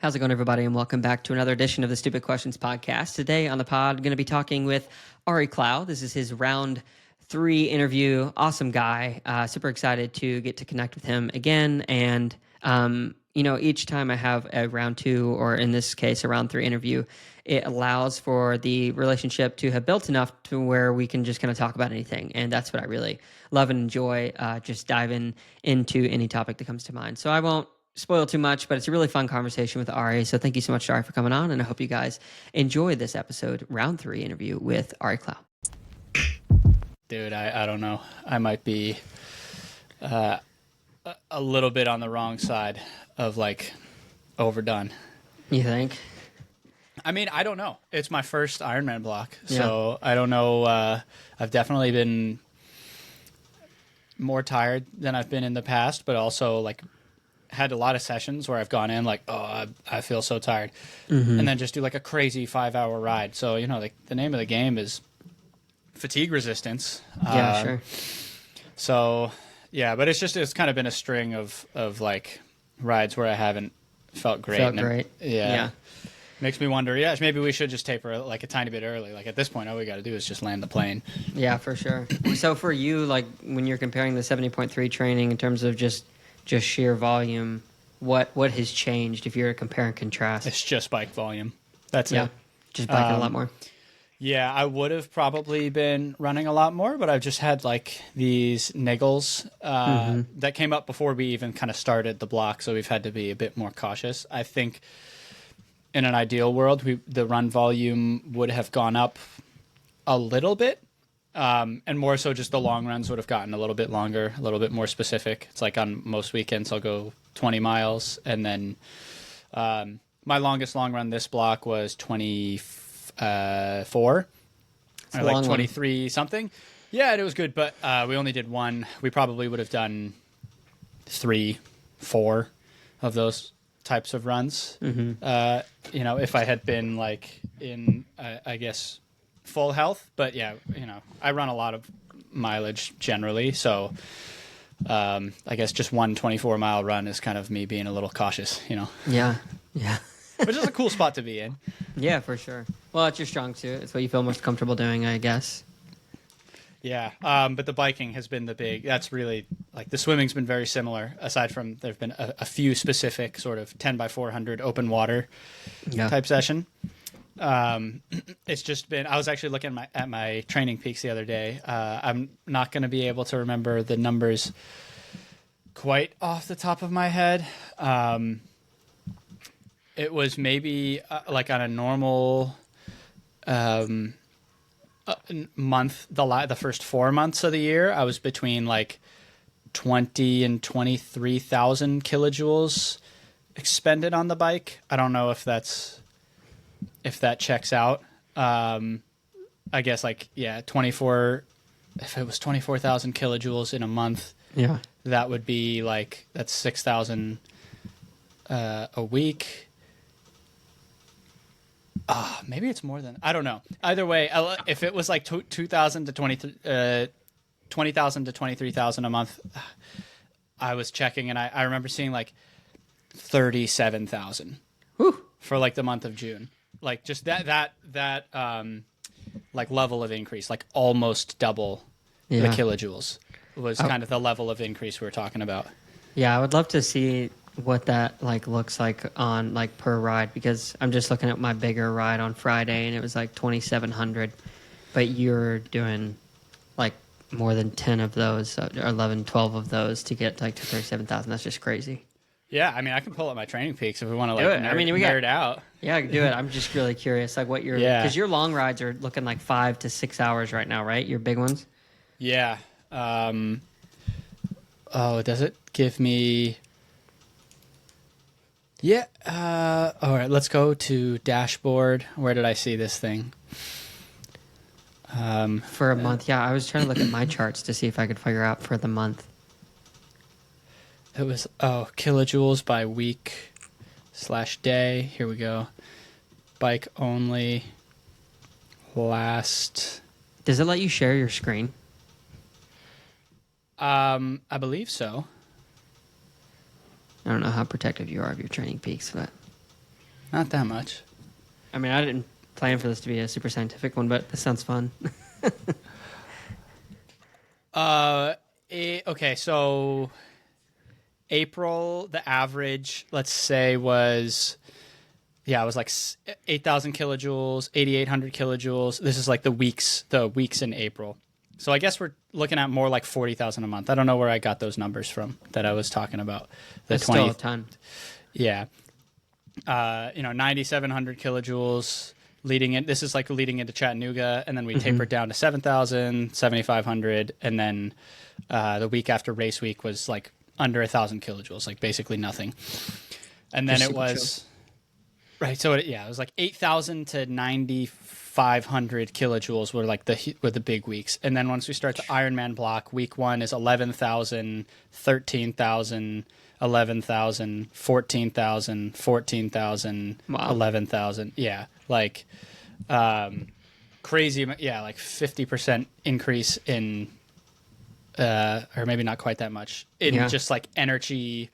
How's it going, everybody, and welcome back to another edition of the Stupid Questions podcast. Today on the pod, I'm going to be talking with Ari Klau. This is his round 3 interview. Awesome guy. Super excited to get to connect with him again. And, each time I have a round 2, or in this case, a round 3 interview, it allows for the relationship to have built enough to where we can just kind of talk about anything. And that's what I really love and enjoy, just diving into any topic that comes to mind. So I won't spoil too much, but it's a really fun conversation with Ari. So thank you so much, Ari, for coming on, and I hope you guys enjoy this episode, round 3 interview with Ari Klau. Dude, I don't know. I might be a little bit on the wrong side of overdone. You think? I mean, I don't know. It's my first Ironman block, so I don't know. I've definitely been more tired than I've been in the past, but also had a lot of sessions where I've gone in I feel so tired, and then just do a crazy 5-hour ride. So the name of the game is fatigue resistance. Yeah, sure. So yeah, but it's kind of been a string of rides where I haven't felt great. Yeah. Makes me wonder. Yeah, maybe we should just taper a tiny bit early. At this point, all we got to do is just land the plane. Yeah, for sure. So for you, when you're comparing the 70.3 training in terms of just sheer volume, what has changed if you're to compare and contrast? It's just bike volume. That's it. Just biking a lot more. Yeah, I would have probably been running a lot more, but I've just had these niggles that came up before we even kind of started the block, so we've had to be a bit more cautious. I think in an ideal world, the run volume would have gone up a little bit. And more so just the long runs would have gotten a little bit longer, a little bit more specific. It's on most weekends I'll go 20 miles. And then my longest long run this block was 24 or 23 something. Yeah, it was good, but we only did one. We probably would have done 3, 4 of those types of runs. If I had been in, I guess, full health, but yeah, I run a lot of mileage generally, so I guess just one 24-mile run is kind of me being a little cautious, Yeah. Which is a cool spot to be in. Yeah, for sure. Well, it's your strong suit. It's what you feel most comfortable doing, I guess. Yeah, but the biking has been that's really, the swimming's been very similar, aside from there've been a few specific sort of 10x400 open water type session. It's just been, I was actually looking at my training peaks the other day. I'm not going to be able to remember the numbers quite off the top of my head. It was maybe on a normal month, the first 4 months of the year, I was between 20 and 23,000 kilojoules expended on the bike. I don't know if that checks out. I guess 24, if it was 24,000 kilojoules in a month, that would be that's 6,000 a week. Maybe it's more than, I don't know. Either way, if it was 2,000 to 20,000 to 23,000 a month, I was checking and I remember seeing 37,000 for the month of June. Just that level of increase, almost double the kilojoules was kind of the level of increase we were talking about. Yeah, I would love to see what that looks like on per ride, because I'm just looking at my bigger ride on Friday and it was 2,700, but you're doing more than 10 of those, or 11, 12 of those to get to 37,000. That's just crazy. Yeah, I mean, I can pull up my training peaks if we want to nerd out. Yeah, do it. I'm just really curious, what your, because your long rides are looking 5 to 6 hours right now, right? Your big ones. Yeah. Does it give me? Yeah. All right. Let's go to dashboard. Where did I see this thing? For a month, yeah. I was trying to look at my charts to see if I could figure out for the month. It was kilojoules by week/day. Here we go. Bike only. Last. Does it let you share your screen? I believe so. I don't know how protective you are of your training peaks, but Not that much. I mean, I didn't plan for this to be a super scientific one, but this sounds fun. Okay, so April, the average, let's say, was, yeah, it was like 8,000 kilojoules, 8,800 kilojoules. This is like the weeks in April. So I guess we're looking at more like 40,000 a month. I don't know where I got those numbers from that I was talking about. That's still a ton. Yeah. 9,700 kilojoules leading in. This is like leading into Chattanooga, and then we tapered down to 7,000, 7,500, and then the week after race week was like under 1,000 kilojoules, like basically nothing. And then it was right. So it was like 8,000 to 9,500 kilojoules were like the big weeks. And then once we start the Ironman block, week 1 is 11,000, 13,000. 11,000, 14,000, 14,000, Wow. 11,000. Yeah, like crazy. Yeah, like 50% increase in, or maybe not quite that much, in just like energy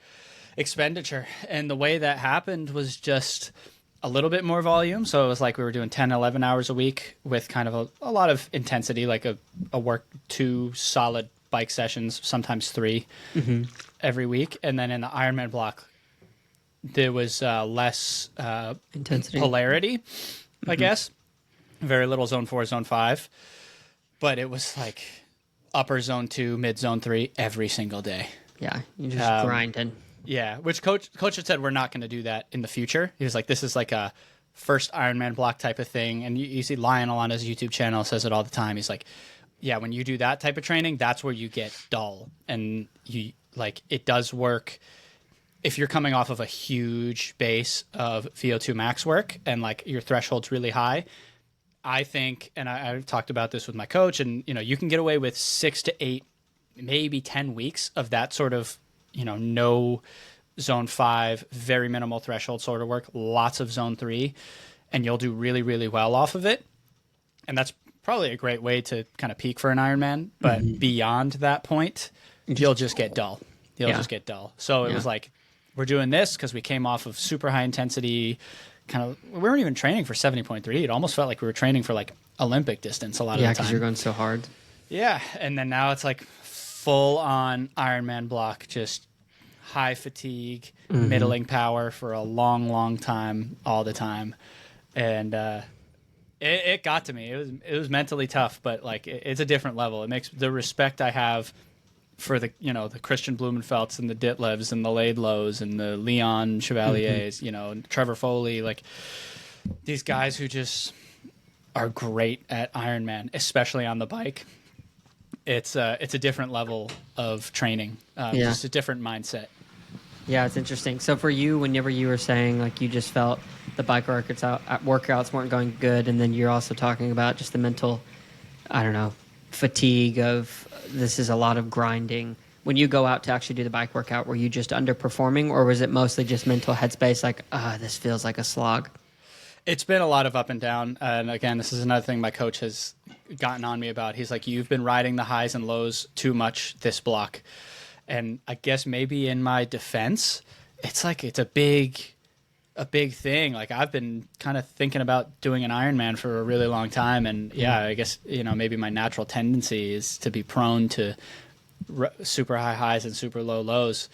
expenditure. And the way that happened was just a little bit more volume. So it was like we were doing 10, 11 hours a week with kind of a lot of intensity, like a work 2 solid bike sessions, sometimes 3 every week. And then in the Ironman block, there was less intensity, polarity, I guess. Very little zone 4, zone 5. But it was like upper zone 2, mid zone 3 every single day. Yeah, you're just grinding. Yeah, which coach had said we're not going to do that in the future. He was like, this is like a first Ironman block type of thing. And you see Lionel on his YouTube channel says it all the time. He's like, yeah, when you do that type of training, that's where you get dull. And you like, it does work if you're coming off of a huge base of VO2 max work and like your threshold's really high. I think, and I've talked about this with my coach, and you can get away with 6 to 8, maybe 10 weeks of that sort of, no zone 5, very minimal threshold sort of work, lots of zone 3, and you'll do really, really well off of it. And that's probably a great way to kind of peak for an Ironman. But beyond that point, you'll just get dull. You'll just get dull. So it was like, we're doing this because we came off of super high intensity, we weren't even training for 70.3. It almost felt like we were training for like Olympic distance a lot of the time. Yeah, because you're going so hard. Yeah, and then now it's like full on Ironman block, just high fatigue, middling power for a long, long time, all the time. And it got to me. It was mentally tough, but like it's a different level. It makes the respect I have for the the Christian Blumenfelds and the Ditlevs and the Laidlows and the Leon Chevaliers, and Trevor Foley, like these guys who just are great at Ironman, especially on the bike. It's a different level of training, just a different mindset. Yeah, it's interesting. So for you, whenever you were saying like you just felt the bike workouts weren't going good, and then you're also talking about just the mental, I don't know, fatigue of this is a lot of grinding. When you go out to actually do the bike workout, were you just underperforming, or was it mostly just mental headspace like, this feels like a slog? It's been a lot of up and down. And again, this is another thing my coach has gotten on me about. He's like, you've been riding the highs and lows too much this block. And I guess maybe in my defense, it's like it's a big thing. Like I've been kind of thinking about doing an Ironman for a really long time. And I guess, maybe my natural tendency is to be prone to super high highs and super low lows.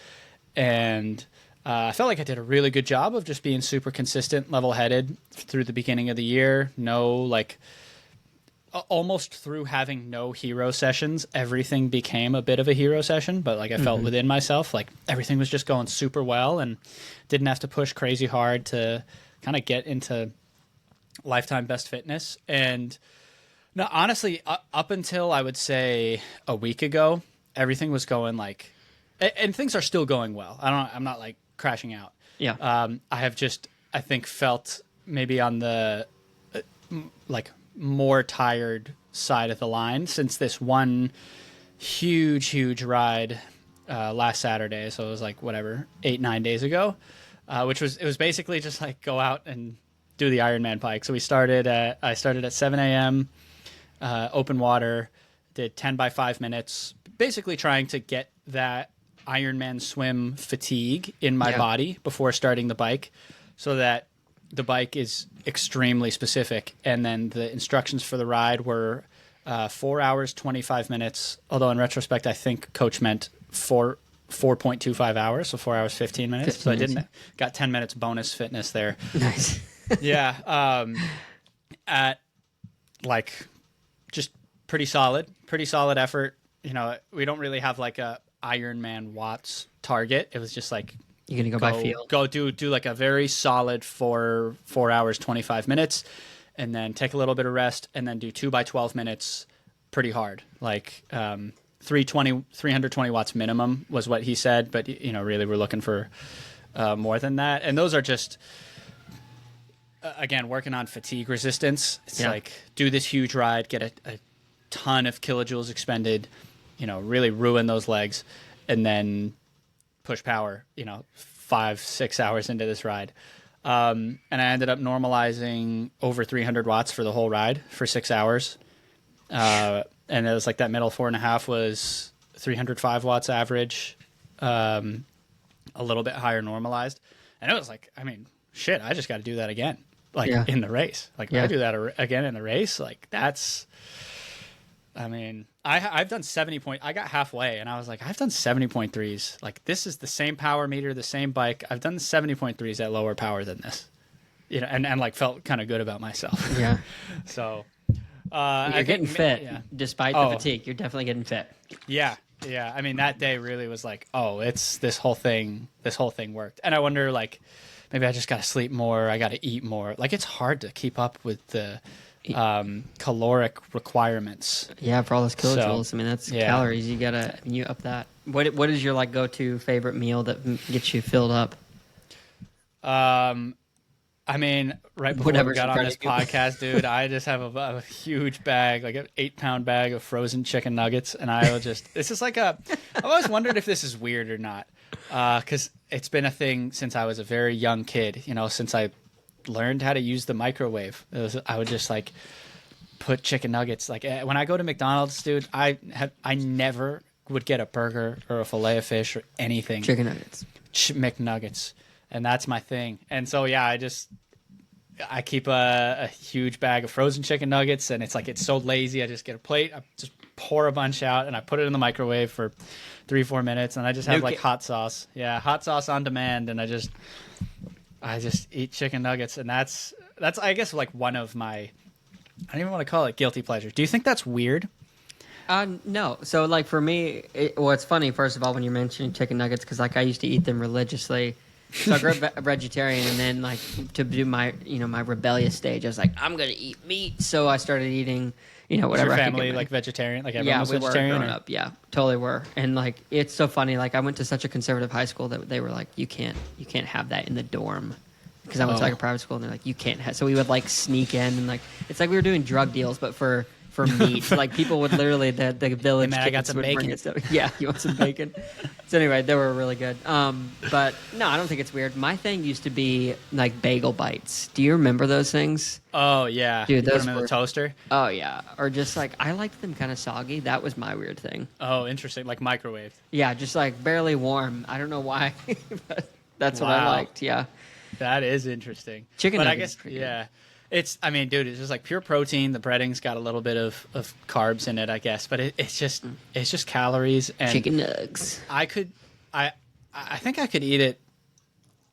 And I felt like I did a really good job of just being super consistent, level-headed through the beginning of the year. Almost through having no hero sessions, everything became a bit of a hero session. But like I felt within myself, like everything was just going super well and didn't have to push crazy hard to kind of get into lifetime best fitness. And no, honestly, up until I would say a week ago, everything was going like, and things are still going well. I'm not like crashing out. Yeah. I have just, I think, felt maybe on the like more tired side of the line since this one huge ride last Saturday. So it was like 8-9 days ago, it was basically just like go out and do the Ironman bike. So I started at 7 a.m. Open water, did 10 by 5 minutes, basically trying to get that Ironman swim fatigue in my body before starting the bike, so that the bike is extremely specific. And then the instructions for the ride were 4 hours, 25 minutes. Although in retrospect, I think coach meant 4.25 hours, so 4 hours, 15 minutes. 15 so minutes, I didn't, got 10 minutes bonus fitness there. Nice. Yeah. At like just pretty solid effort. You know, we don't really have like a Ironman watts target. It was just like, You're going to go by feel. Go do like a very solid 4 hours, 25 minutes, and then take a little bit of rest, and then do 2 by 12 minutes pretty hard. Like 320 watts minimum was what he said. But, you know, really we're looking for more than that. And those are just, again, working on fatigue resistance. It's like do this huge ride, get a ton of kilojoules expended, you know, really ruin those legs, and then push power, you know, 5-6 hours into this ride. And I ended up normalizing over 300 watts for the whole ride for 6 hours. And it was like that middle 4.5 was 305 watts average, a little bit higher normalized. And it was like, I mean, shit, I just got to do that again, like in the race. Like if I do that again in the race, like that's, I mean, I've done 70 point. I got halfway and I was like, I've done 70.3s. Like this is the same power meter, the same bike. I've done 70.3s at lower power than this, you know, and like felt kind of good about myself. Yeah. So, you're getting fit despite the fatigue. You're definitely getting fit. Yeah. Yeah. I mean, that day really was like, oh, it's this whole thing worked. And I wonder, like, maybe I just got to sleep more. I got to eat more. Like it's hard to keep up with the caloric requirements. Yeah, for all those kilojoules. So, I mean, that's calories. You gotta up that. What is your like go-to favorite meal that gets you filled up? I mean, right before we got on this podcast, dude, I just have a huge bag, like an 8-pound bag of frozen chicken nuggets, and I will just. This is like I've always wondered if this is weird or not, because it's been a thing since I was a very young kid. You know, since I learned how to use the microwave. I would just like put chicken nuggets. Like when I go to McDonald's, dude, I never would get a burger or a fillet of fish or anything. Chicken nuggets. McNuggets. And that's my thing. And so, yeah, I keep a huge bag of frozen chicken nuggets, and it's like, it's so lazy. I just get a plate, I just pour a bunch out, and I put it in the microwave for 3-4 minutes, and I just have like hot sauce. Yeah, hot sauce on demand, and I just eat chicken nuggets, and that's I guess like one of my, I don't even want to call it guilty pleasure. Do you think that's weird? No. So like for me, it's funny first of all when you're mentioning chicken nuggets because like I used to eat them religiously. So I grew up vegetarian, and then like to do my my rebellious stage, I was like I'm gonna eat meat. So I started eating whatever. Was your family like vegetarian? Like everyone was vegetarian? Were growing up. Yeah, totally were. And like it's so funny. Like I went to such a conservative high school that they were like you can't have that in the dorm. Because I went to like a private school, and they're like, you can't have. So we would like sneak in, and like it's like we were doing drug deals, but for meat. Like people would literally the village. Hey man, I got some bacon. Yeah, you want some bacon? So anyway, they were really good. But no, I don't think it's weird. My thing used to be like bagel bites. Do you remember those things? Oh yeah, dude, those put them in the toaster. Oh yeah, or just like I liked them kind of soggy. That was my weird thing. Oh, interesting, like microwaved. Yeah, just like barely warm. I don't know why, but that's what I liked. Yeah. That is interesting. Chicken but nuggets. I guess, it's, I mean, dude, it's just like pure protein. The breading's got a little bit of carbs in it, I guess, but it's just calories and chicken nugs. I think I could eat it.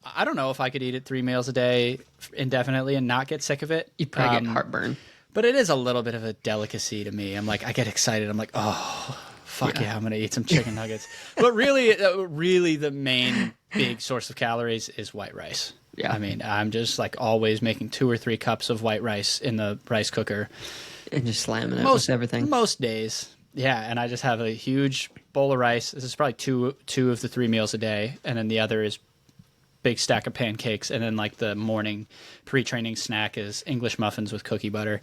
I don't know if I could eat it 3 meals a day indefinitely and not get sick of it. You'd probably get heartburn. But it is a little bit of a delicacy to me. I'm like, I get excited. I'm like, oh, fuck yeah, I'm going to eat some chicken nuggets. But really the main big source of calories is white rice. Yeah. I mean, I'm just like always making 2 or 3 cups of white rice in the rice cooker. And just slamming it with everything. Most days. Yeah. And I just have a huge bowl of rice. This is probably two of the 3 meals a day. And then the other is big stack of pancakes. And then like the morning pre-training snack is English muffins with cookie butter.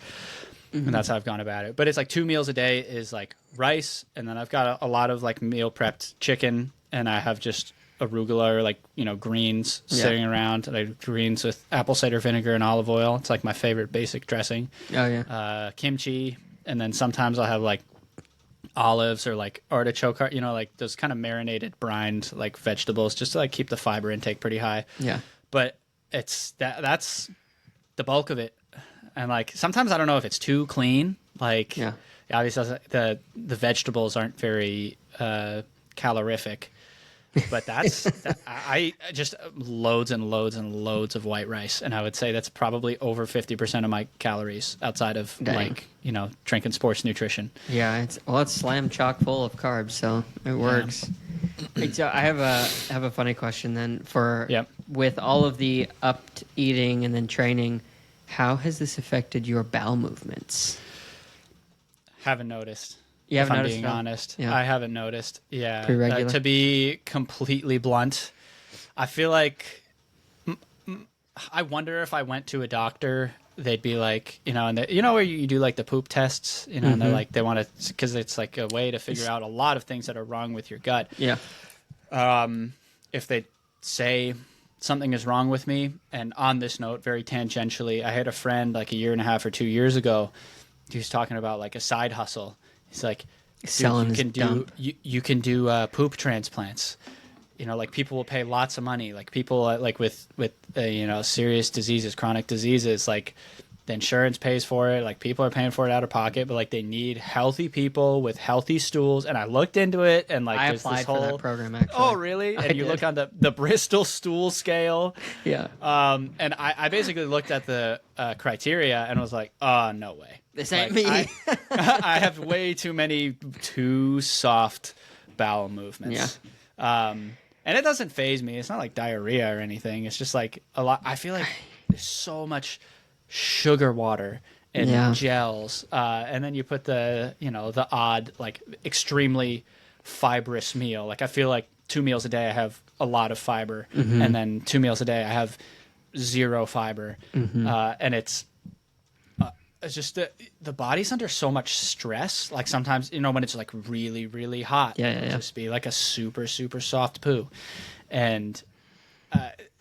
Mm-hmm. And that's how I've gone about it. But it's like 2 meals a day is like rice. And then I've got a lot of like meal prepped chicken. And I have just arugula or like greens sitting around, like greens with apple cider vinegar and olive oil. It's like my favorite basic dressing. Oh yeah. Kimchi, and then sometimes I'll have like olives or like artichoke, like those kind of marinated brined like vegetables, just to like keep the fiber intake pretty high. Yeah. But it's that's the bulk of it. And like sometimes I don't know if it's too clean. Like obviously the vegetables aren't very calorific. But I just loads and loads and loads of white rice, and I would say that's probably over 50% of my calories outside of drinking sports nutrition. Yeah, it's slam chock full of carbs, so it works. Hey, so I have a funny question then with all of the upped eating and then training, how has this affected your bowel movements? Haven't noticed. You haven't noticed? If I'm being honest, I haven't noticed. Yeah, pretty regular. To be completely blunt, I feel like I wonder if I went to a doctor, they'd be like, and where you do like the poop tests, and they're like they want to because it's like a way to figure out a lot of things that are wrong with your gut. Yeah. If they say something is wrong with me, and on this note, very tangentially, I had a friend like a year and a half or 2 years ago. He was talking about like a side hustle. He's like, selling you can do poop transplants. Like people will pay lots of money. Like people like with serious diseases, chronic diseases, like the insurance pays for it. Like people are paying for it out of pocket, but like they need healthy people with healthy stools. And I looked into it, and like I there's applied this whole for that program actually. Oh really? And you look on the Bristol stool scale. Yeah. And I basically looked at the criteria and was like, oh no way. This ain't me. I have way too soft bowel movements. Yeah. And it doesn't faze me. It's not like diarrhea or anything. It's just like a lot. I feel like there's so much sugar water and gels. And then you put the odd, like extremely fibrous meal. Like I feel like 2 meals a day I have a lot of fiber. And then 2 meals a day I have zero fiber. And it's just the body's under so much stress. Like sometimes, when it's like really, really hot, it'll just be like a super, super soft poo. And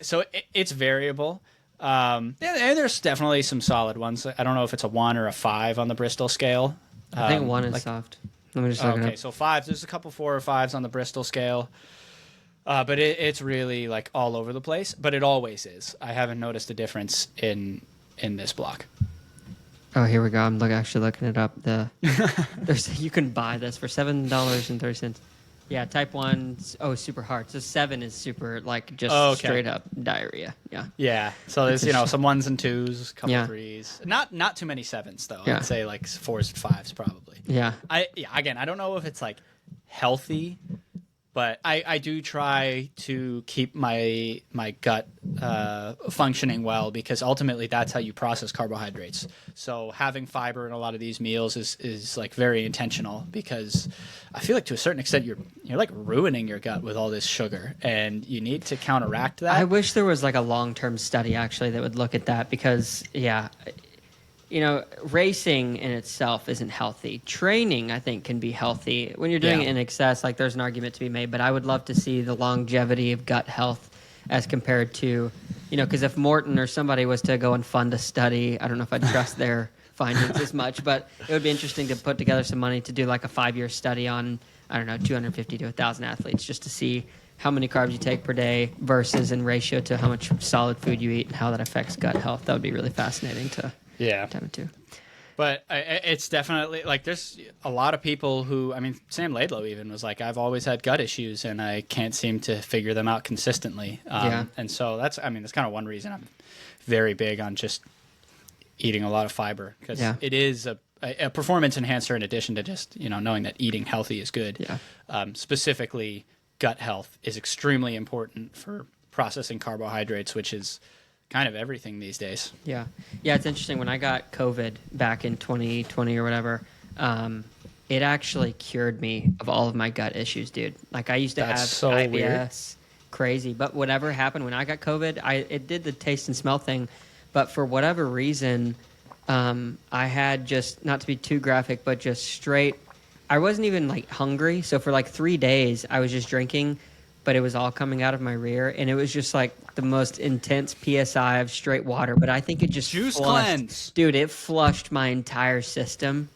so it's variable. And there's definitely some solid ones. I don't know if it's a 1 or a 5 on the Bristol scale. I think 1 is soft. Let me just look it up. So 5s. There's a couple 4 or 5s on the Bristol scale. But it's really like all over the place. But it always is. I haven't noticed a difference in this block. Oh, here we go. I'm actually looking it up. You can buy this for $7.30. Yeah, type 1. Oh, super hard. So 7 is super straight up diarrhea. Yeah. Yeah. So there's some 1s and 2s, a couple 3s. Not too many 7s though. I'd say like 4s and 5s probably. Yeah. Again, I don't know if it's like healthy, but I do try to keep my gut functioning well, because ultimately that's how you process carbohydrates. So having fiber in a lot of these meals is like very intentional, because I feel like to a certain extent you're like ruining your gut with all this sugar, and you need to counteract that. I wish there was like a long-term study actually that would look at that, because racing in itself isn't healthy. Training, I think, can be healthy. When you're doing it in excess, like there's an argument to be made, but I would love to see the longevity of gut health as compared to, because if Morton or somebody was to go and fund a study, I don't know if I'd trust their findings as much, but it would be interesting to put together some money to do like a 5-year study on, 250 to 1,000 athletes, just to see how many carbs you take per day versus in ratio to how much solid food you eat and how that affects gut health. That would be really fascinating to dive into. But it's definitely like there's a lot of people who, Sam Laidlow even was like, I've always had gut issues and I can't seem to figure them out consistently. And so that's kind of one reason I'm very big on just eating a lot of fiber, because it is a performance enhancer in addition to just, knowing that eating healthy is good. Yeah. Specifically, gut health is extremely important for processing carbohydrates, which is kind of everything these days. Yeah, it's interesting. When I got COVID back in 2020 or whatever, it actually cured me of all of my gut issues, dude. Like I used to have IBS, weird. Crazy. But whatever happened when I got COVID, it did the taste and smell thing. But for whatever reason, I had just, not to be too graphic, but just straight, I wasn't even like hungry. So for like 3 days, I was just drinking, but it was all coming out of my rear, and it was just like the most intense PSI of straight water. But I think it just juice cleanse, dude. It flushed my entire system,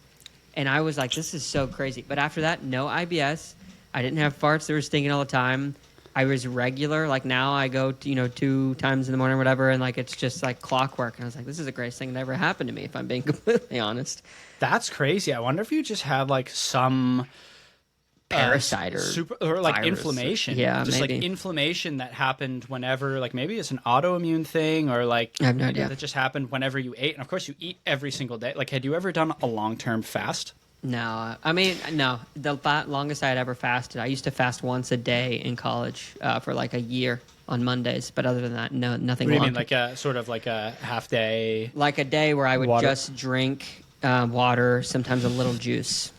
and I was like, "This is so crazy." But after that, no IBS. I didn't have farts that were stinking all the time. I was regular. Like now I go, 2 times in the morning or whatever. And like, it's just like clockwork. And I was like, this is the greatest thing that ever happened to me, if I'm being completely honest. That's crazy. I wonder if you just had like some Parasite or like virus. inflammation. Yeah, just maybe. like inflammation that happened whenever, like maybe it's an autoimmune thing, or like I have no idea. that just happened whenever you ate. And of course, you eat every single day. Like, had you ever done a long-term fast? No, I mean, no. The longest I had ever fasted, I used to fast once a day in college for like a year on Mondays. But other than that, no, nothing. What do you mean, like a sort of like a half day? Like a day where I would Water? just drink water, sometimes a little juice.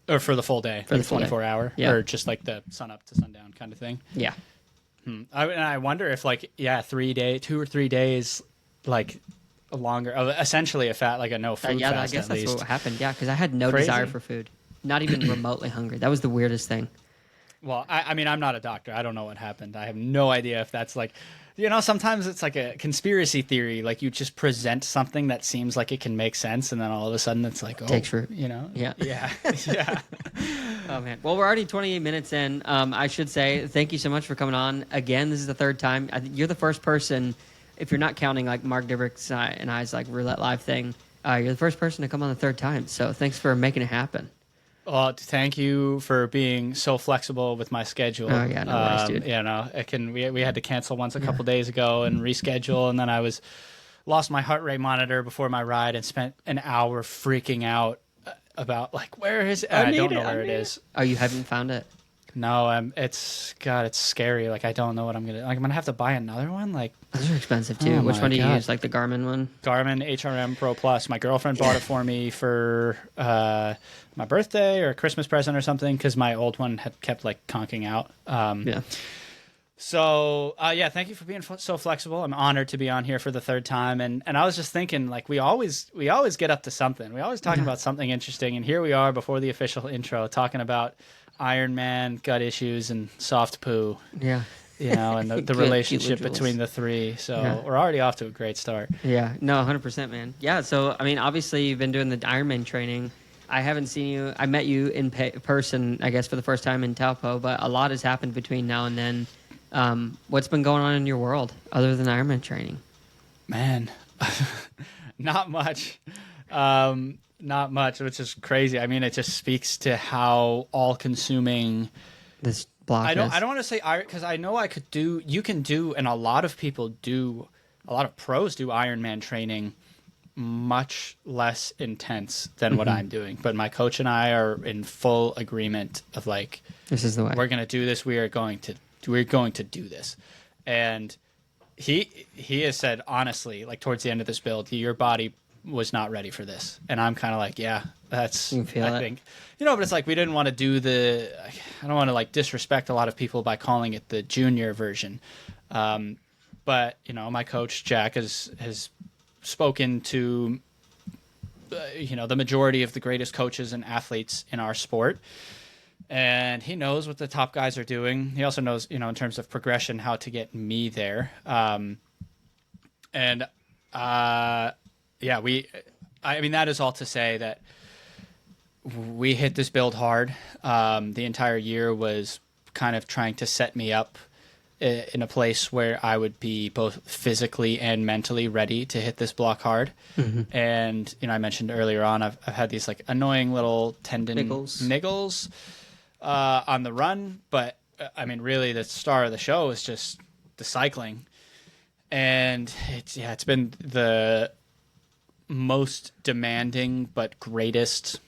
Or for the full day, For the like full day. 24 hour, Yeah. or just like the sun up to sundown kind of thing. Yeah. And I wonder if like 2 or 3 days, like a longer, essentially a fat, like a no food Yeah, fast I guess at that's least. what happened. Yeah, because I had no Crazy. desire for food, not even remotely hungry. That was the weirdest thing. Well, I mean, I'm not a doctor. I don't know what happened. I have no idea if that's like, sometimes it's like a conspiracy theory. Like you just present something that seems like it can make sense, and then all of a sudden it's like, oh, Takes root. Yeah. Yeah. Oh man. Well, we're already 28 minutes in. I should say thank you so much for coming on again. This is the third time. I think you're the first person, if you're not counting like Mark Dibrick's and I's like roulette live thing. You're the first person to come on the third time. So thanks for making it happen. Well, thank you for being so flexible with my schedule. Oh, yeah, no worries, dude. We had to cancel once a couple days ago and reschedule, and then I lost my heart rate monitor before my ride and spent an hour freaking out about like, where is it? I don't know where it is. Oh, you haven't found it? No, it's scary. Like I don't know what I'm gonna have to buy another one. Like Those are expensive too. Oh Which my one do you God. use? Like the Garmin one? Garmin HRM Pro Plus. My girlfriend bought it for me for my birthday or a Christmas present or something, because my old one had kept like conking out. Yeah. So thank you for being so flexible. I'm honored to be on here for the third time, and I was just thinking, like we always get up to something. We always talking about something interesting, and here we are before the official intro talking about Ironman, gut issues, and soft poo. Yeah. And the Cute relationship little between the three. So we're already off to a great start. Yeah, no, 100%, man. Yeah, so, I mean, obviously you've been doing the Ironman training. I haven't seen you. I met you in person, I guess, for the first time in Taupo, but a lot has happened between now and then. What's been going on in your world other than Ironman training? Man, not much. Not much, which is crazy. I mean, it just speaks to how all-consuming This block I don't is. want to say Iron, because I know you can do, and a lot of pros do Ironman training much less intense than what I'm doing. But my coach and I are in full agreement of like, This is the way. we're going to do this. We're going to do this. And he has said, honestly, like towards the end of this build, your body was not ready for this. And I'm kind of like, yeah, that's, You can feel I it. think, but it's like, we didn't want to do I don't want to like disrespect a lot of people by calling it the junior version. But my coach, Jack, has spoken to, the majority of the greatest coaches and athletes in our sport. And he knows what the top guys are doing. He also knows, in terms of progression, how to get me there. That is all to say that we hit this build hard. The entire year was kind of trying to set me up in a place where I would be both physically and mentally ready to hit this block hard. Mm-hmm. And, I mentioned earlier on, I've had these like annoying little tendon niggles on the run. But I mean, really the star of the show is just the cycling. And it's been the most demanding but greatest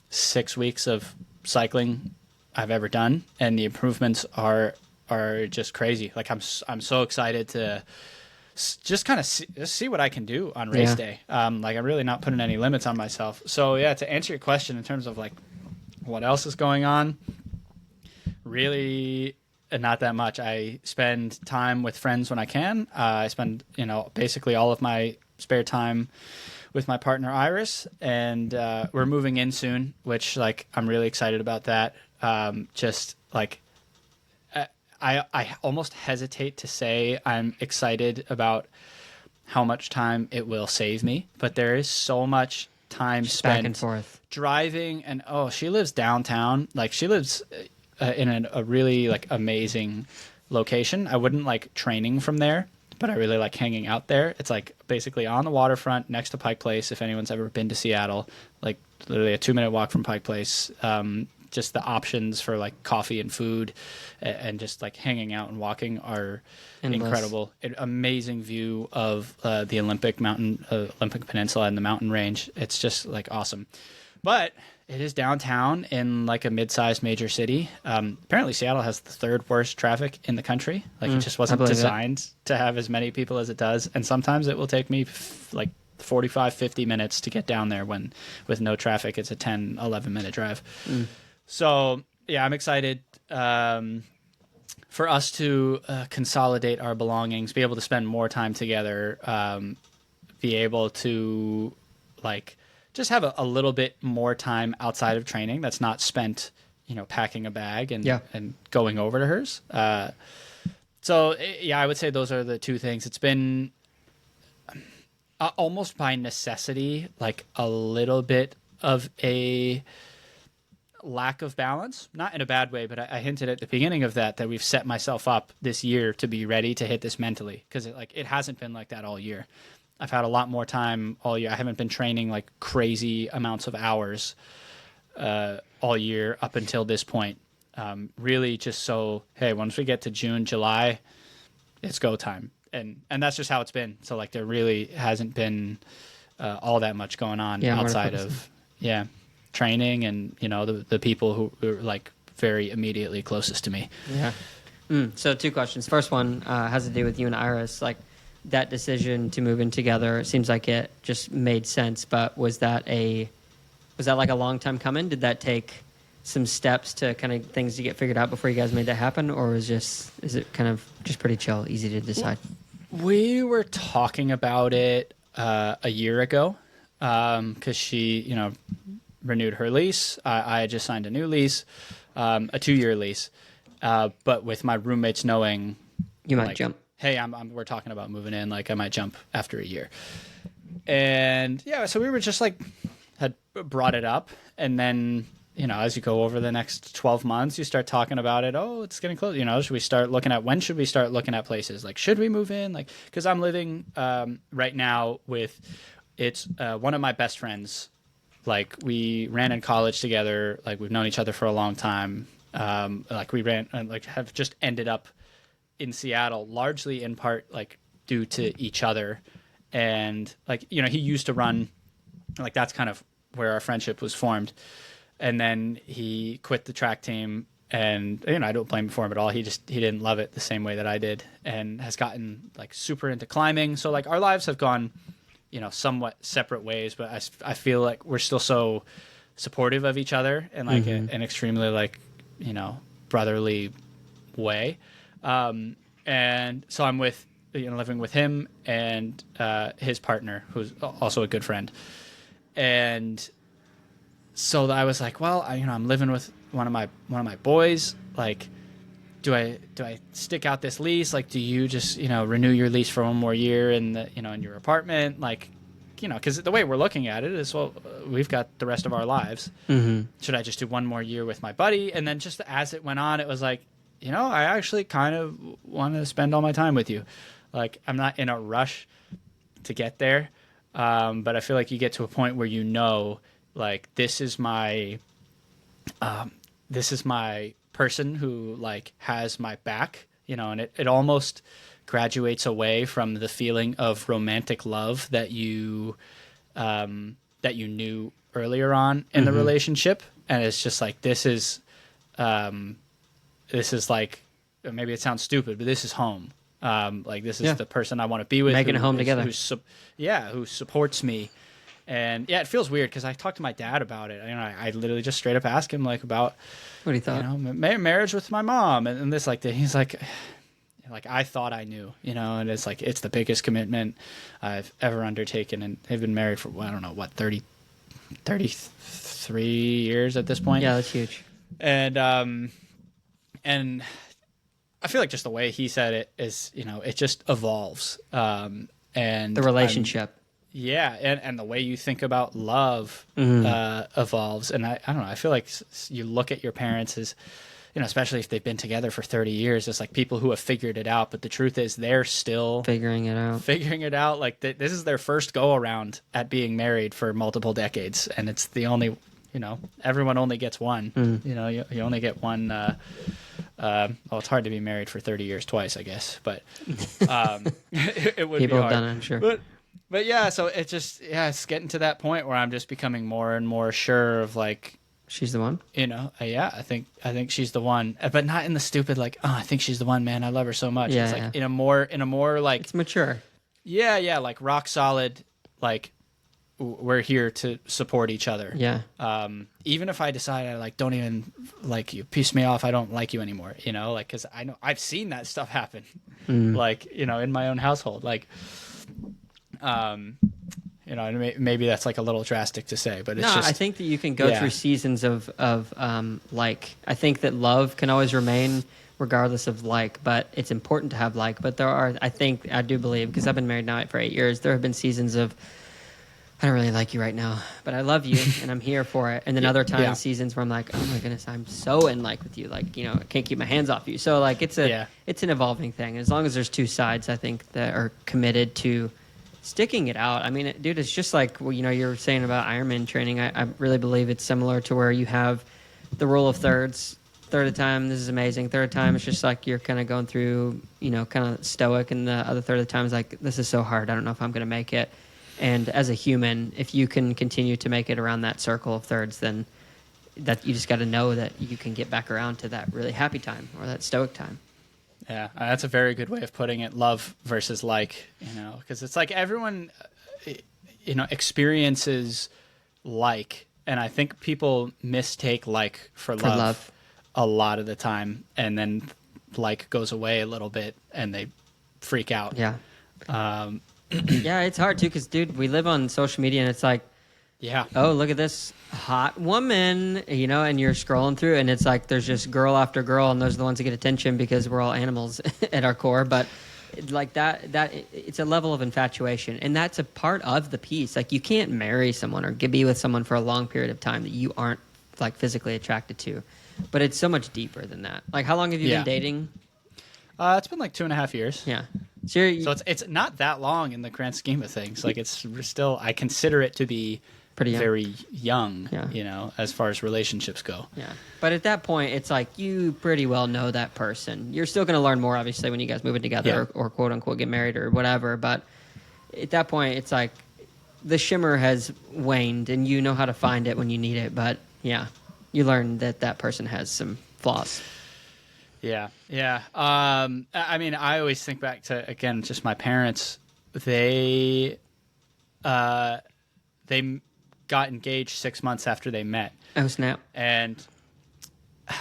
6 weeks of cycling I've ever done, and the improvements are just crazy. Like I'm so excited to just kind of see what I can do on race day. Like I'm really not putting any limits on myself. So to answer your question in terms of like what else is going on, really not that much. I spend time with friends when I can. I spend basically all of my spare time with my partner Iris, and we're moving in soon, which like I'm really excited about that. Just like I almost hesitate to say I'm excited about how much time it will save me, but there is so much time spent back and forth driving. And she lives downtown. Like she lives in a really like amazing location. I wouldn't like training from there, but I really like hanging out there. It's like basically on the waterfront next to Pike Place. If anyone's ever been to Seattle, like literally a 2-minute walk from Pike Place. Just the options for like coffee and food and just like hanging out and walking are incredible. An amazing view of the Olympic Peninsula and the mountain range. It's just like awesome. But it is downtown in like a mid-sized major city. Apparently Seattle has the 3rd worst traffic in the country. Like it just wasn't designed to have as many people as it does. And sometimes it will take me like 45, 50 minutes to get down there when with no traffic. It's a 10, 11-minute drive. So yeah, I'm excited for us to consolidate our belongings, be able to spend more time together, be able to like just have a little bit more time outside of training that's not spent, packing a bag and going over to hers. So yeah, I would say those are the 2 things. It's been almost by necessity, like a little bit of a lack of balance, not in a bad way, but I hinted at the beginning of that we've set myself up this year to be ready to hit this mentally, because it hasn't been like that all year. I've had a lot more time all year. I haven't been training like crazy amounts of hours all year up until this point. Really just so, hey, once we get to June, July, it's go time. And that's just how it's been. So like there really hasn't been all that much going on outside of training and the people who are like very immediately closest to me. So 2 questions. First one has to do with you and Iris. Like that decision to move in together, it seems like it just made sense, but was that like a long time coming? Did that take some steps to kind of things to get figured out before you guys made that happen, or is it kind of just pretty chill, easy to decide? We were talking about it a year ago because she renewed her lease. I just signed a new lease, a 2-year lease. But with my roommates knowing, you might jump. Hey, we're talking about moving in. Like I might jump after a year. And yeah, so we were just like had brought it up, and then as you go over the next 12 months, you start talking about it. Oh, it's getting close. Should we start looking at when should we start looking at places? Like, should we move in? Like, because I'm living right now with one of my best friends. Like we ran in college together. Like we've known each other for a long time. Like we ran and like have just ended up in Seattle, largely in part like due to each other. And like, he used to run, like that's kind of where our friendship was formed. And then he quit the track team, and I don't blame him for him at all. He didn't love it the same way that I did, and has gotten like super into climbing. So like our lives have gone somewhat separate ways, but I feel like we're still so supportive of each other in like an extremely like, brotherly way. And so I'm with, living with him and his partner, who's also a good friend. And so I was like, well, I'm living with one of my boys. Like, do I stick out this lease? Like, do you just, renew your lease for one more year in in your apartment? Like, because the way we're looking at it is, well, we've got the rest of our lives. Should I just do one more year with my buddy? And then just as it went on, it was like, I actually kind of want to spend all my time with you. Like, I'm not in a rush to get there. But I feel like you get to a point where like, this is my person who like has my back, and it almost graduates away from the feeling of romantic love that you knew earlier on in the relationship. And it's just like, this is like, maybe it sounds stupid, but this is home. Like this is the person I want to be with. Making a home together. Who supports me. And yeah, it feels weird because I talked to my dad about it. I literally just straight up asked him like about what he thought, marriage with my mom and this like that. He's like I thought I knew, and it's like it's the biggest commitment I've ever undertaken, and they've been married for I don't know what 33 years at this point. Yeah, that's huge. And I feel like just the way he said it is, it just evolves. And the relationship. Yeah, and the way you think about love evolves. And I don't know, I feel like you look at your parents as, especially if they've been together for 30 years, it's like people who have figured it out. But the truth is they're still figuring it out. Like this is their first go around at being married for multiple decades. And it's the only, everyone only gets one. You only get one. Well, it's hard to be married for 30 years twice, I guess. But it would People be hard. have done it, I'm sure. But yeah, so it's getting to that point where I'm just becoming more and more sure of like, she's the one. Yeah, I think she's the one, but not in the stupid like, oh, I think she's the one, man. I love her so much. Yeah, it's like in a more like it's mature. Yeah, like rock solid. Like we're here to support each other. Yeah. Even if I decide I like don't even like you, piss me off, I don't like you anymore. Like because I know I've seen that stuff happen. Like in my own household, like. Maybe that's like a little drastic to say, but it's just... I think that you can go through seasons of like. I think that love can always remain regardless of like, but it's important to have like. But I do believe, because I've been married now for 8 years, there have been seasons of, I don't really like you right now, but I love you and I'm here for it. And then other times, seasons where I'm like, oh my goodness, I'm so in like with you, like I can't keep my hands off you. So like it's an evolving thing. As long as there's two sides, I think, that are committed to sticking it out. I mean, dude, it's just like, you're saying about Ironman training. I really believe it's similar to where you have the rule of thirds. Third of the time, this is amazing. Third time, it's just like you're kind of going through, kind of stoic. And the other third of the time is like, this is so hard. I don't know if I'm going to make it. And as a human, if you can continue to make it around that circle of thirds, then that you just got to know that you can get back around to that really happy time or that stoic time. Yeah, that's a very good way of putting it. Love versus like, because it's like everyone, experiences like, and I think people mistake like for love a lot of the time, and then like goes away a little bit and they freak out. Yeah. Yeah, it's hard too, because dude, we live on social media and it's like, oh, look at this hot woman, and you're scrolling through and it's like there's just girl after girl, and those are the ones that get attention because we're all animals at our core. But like that it's a level of infatuation, and that's a part of the piece. Like you can't marry someone or be with someone for a long period of time that you aren't like physically attracted to. But it's so much deeper than that. Like, how long have you been dating? It's been like 2.5 years. Yeah. So it's not that long in the grand scheme of things. Like it's still, I consider it to be pretty young. Very young, as far as relationships go. Yeah. But at that point, it's like you pretty well know that person. You're still going to learn more, obviously, when you guys move in together or quote unquote get married or whatever. But at that point, it's like the shimmer has waned and you know how to find it when you need it. But yeah, you learn that person has some flaws. Yeah. I mean, I always think back to, again, just my parents. They got engaged 6 months after they met. Oh, snap. And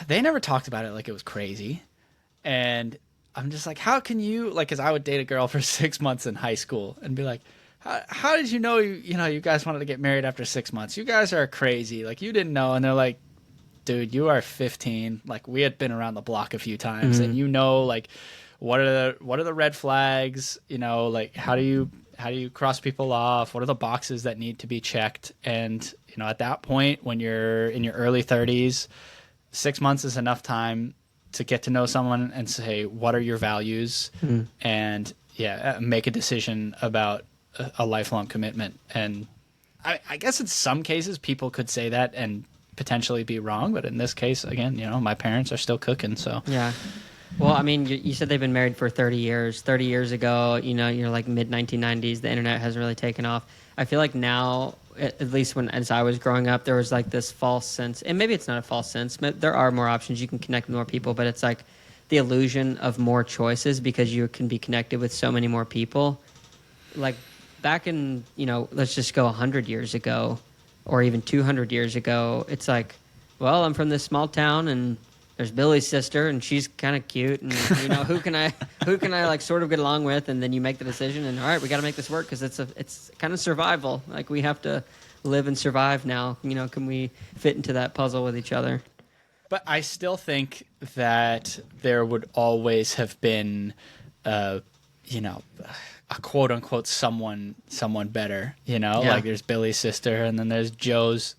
they never talked about it like it was crazy. And I'm just like, how can you, like, because I would date a girl for 6 months in high school and be like, how did you know, you guys wanted to get married after 6 months? You guys are crazy. Like, you didn't know. And they're like, dude, you are 15. Like, we had been around the block a few times, and like, what are the red flags? Like, how do you cross people off? What are the boxes that need to be checked? And at that point, when you're in your early 30s, 6 months is enough time to get to know someone and say, what are your values? And make a decision about a lifelong commitment. And I guess in some cases people could say that and potentially be wrong, but in this case, again, my parents are still cooking. So yeah. Well, I mean, you said they've been married for 30 years. 30 years ago, you're like mid-1990s. The internet hasn't really taken off. I feel like now, at least as I was growing up, there was like this false sense, and maybe it's not a false sense, but there are more options. You can connect with more people, but it's like the illusion of more choices because you can be connected with so many more people. Like back in, let's just go 100 years ago or even 200 years ago, it's like, well, I'm from this small town and there's Billy's sister and she's kind of cute and who can I like sort of get along with, and then you make the decision and all right, we got to make this work because it's kind of survival. Like we have to live and survive now. Can we fit into that puzzle with each other? But I still think that there would always have been a quote unquote someone better, like there's Billy's sister and then there's Joe's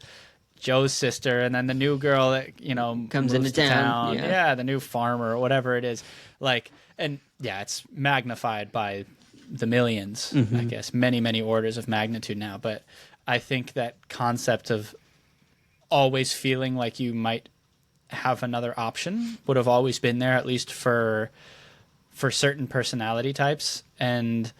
Joe's sister, and then the new girl that, you know, Comes moves into to town. Yeah, the new farmer or whatever it is. Like, and yeah, it's magnified by the millions, I guess, many, many orders of magnitude now. But I think that concept of always feeling like you might have another option would have always been there, at least for certain personality types. And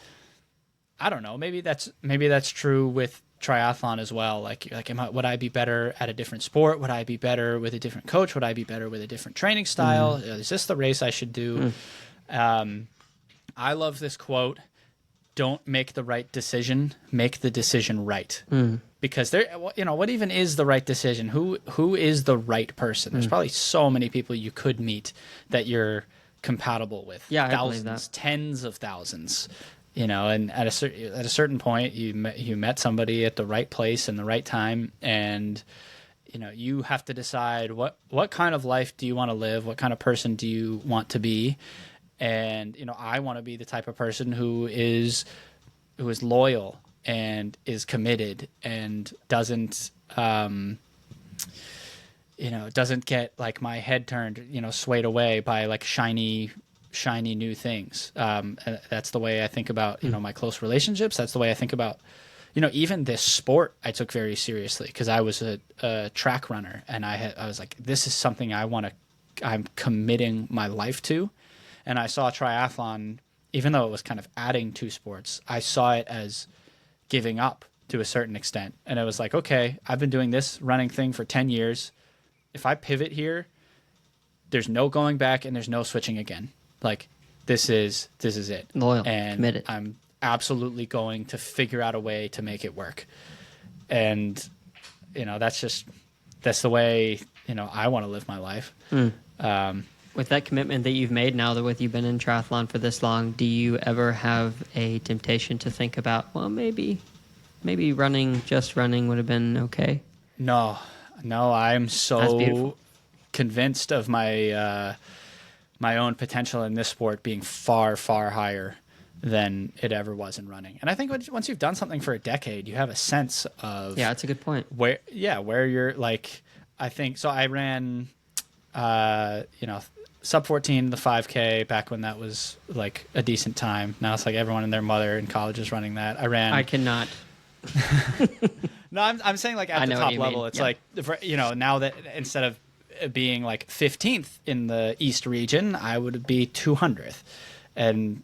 I don't know, maybe that's true with triathlon as well. Like would I be better at a different sport? Would I be better with a different coach? Would I be better with a different training style? Is this the race I should do? I love this quote: "Don't make the right decision, make the decision right." Because there, you know, what even is the right decision? Who is the right person? There's probably so many people you could meet that you're compatible with. Yeah, thousands, I believe that. tens of thousands. You know, and at a certain point, you met somebody at the right place and the right time, and you know, you have to decide what kind of life do you want to live, what kind of person do you want to be. And you know, I want to be the type of person who is loyal and is committed and doesn't get like my head turned, you know, swayed away by like shiny new things. That's the way I think about, you know, my close relationships. That's the way I think about, you know, even this sport I took very seriously because I was a track runner, and I was like, this is something I'm committing my life to. And I saw triathlon, even though it was kind of adding to sports, I saw it as giving up to a certain extent. And it was like, okay, I've been doing this running thing for 10 years. If I pivot here, there's no going back and there's no switching again. Like, this is it. Loyal, and committed. I'm absolutely going to figure out a way to make it work. And, you know, that's the way, you know, I want to live my life. With that commitment that you've made now, that you've been in triathlon for this long, do you ever have a temptation to think about, well, maybe just running would have been okay? No, I'm That's so beautiful. convinced of my my own potential in this sport being far, far higher than it ever was in running. And I think once you've done something for a decade, you have a sense of That's a good point. where you're like, I think so. I ran, you know, sub 14 the 5K back when that was like a decent time. Now it's like everyone and their mother in college is running that. I cannot. No, I'm saying like at the top level, it's like, you know, now that instead of being like 15th in the East region, I would be 200th. And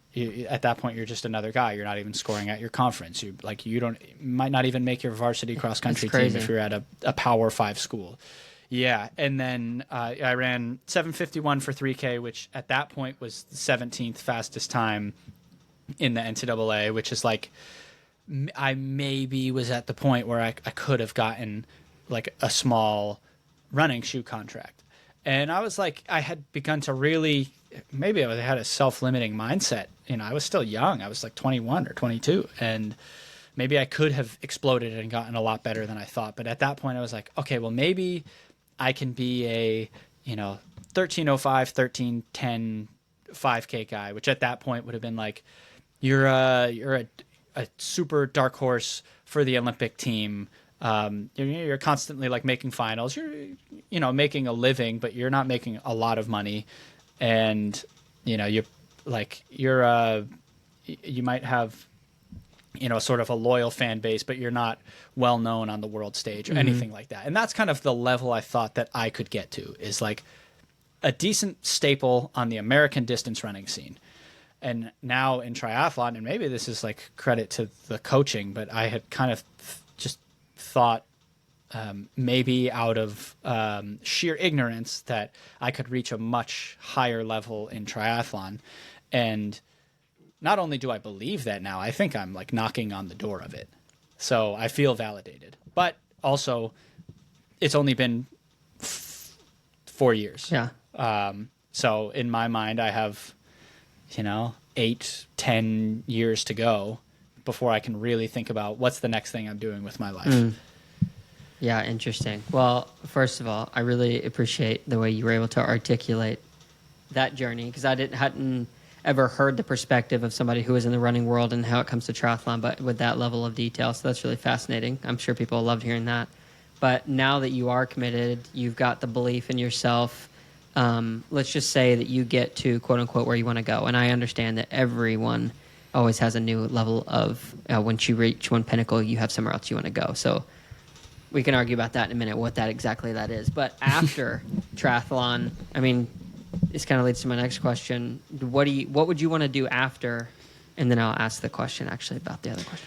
at that point, you're just another guy. You're not even scoring at your conference. You might not even make your varsity cross country team if you're at a Power 5 school. Yeah, and then I ran 7:51 for 3K, which at that point was the 17th fastest time in the NCAA, which is like, I maybe was at the point where I could have gotten like a small running shoe contract. And I was like, I had begun to really, maybe I had a self-limiting mindset. You know, I was still young. I was like 21 or 22. And maybe I could have exploded and gotten a lot better than I thought. But at that point, I was like, okay, well, maybe I can be a, you know, 13:05, 13:10 5K guy, which at that point would have been like, you're a super dark horse for the Olympic team. You're constantly like making finals. You're, you know, making a living, but you're not making a lot of money. And, you know, you might have, you know, sort of a loyal fan base, but you're not well known on the world stage or anything like that. And that's kind of the level I thought that I could get to, is like a decent staple on the American distance running scene. And now in triathlon, and maybe this is like credit to the coaching, but I had kind of just thought maybe out of sheer ignorance that I could reach a much higher level in triathlon. And not only do I believe that now, I think I'm like knocking on the door of it. So I feel validated. But also, it's only been 4 years. Yeah. So in my mind, I have, you know, 8-10 years to go before I can really think about what's the next thing I'm doing with my life. Yeah, interesting. Well, first of all, I really appreciate the way you were able to articulate that journey, because I hadn't ever heard the perspective of somebody who is in the running world and how it comes to triathlon, but with that level of detail. So that's really fascinating. I'm sure people loved hearing that. But now that you are committed, you've got the belief in yourself. Let's just say that you get to quote unquote where you want to go. And I understand that everyone always has a new level of once you reach one pinnacle, you have somewhere else you want to go. So we can argue about that in a minute, what that exactly that is. But after triathlon, I mean, this kind of leads to my next question. What would you want to do after? And then I'll ask the question actually about the other question.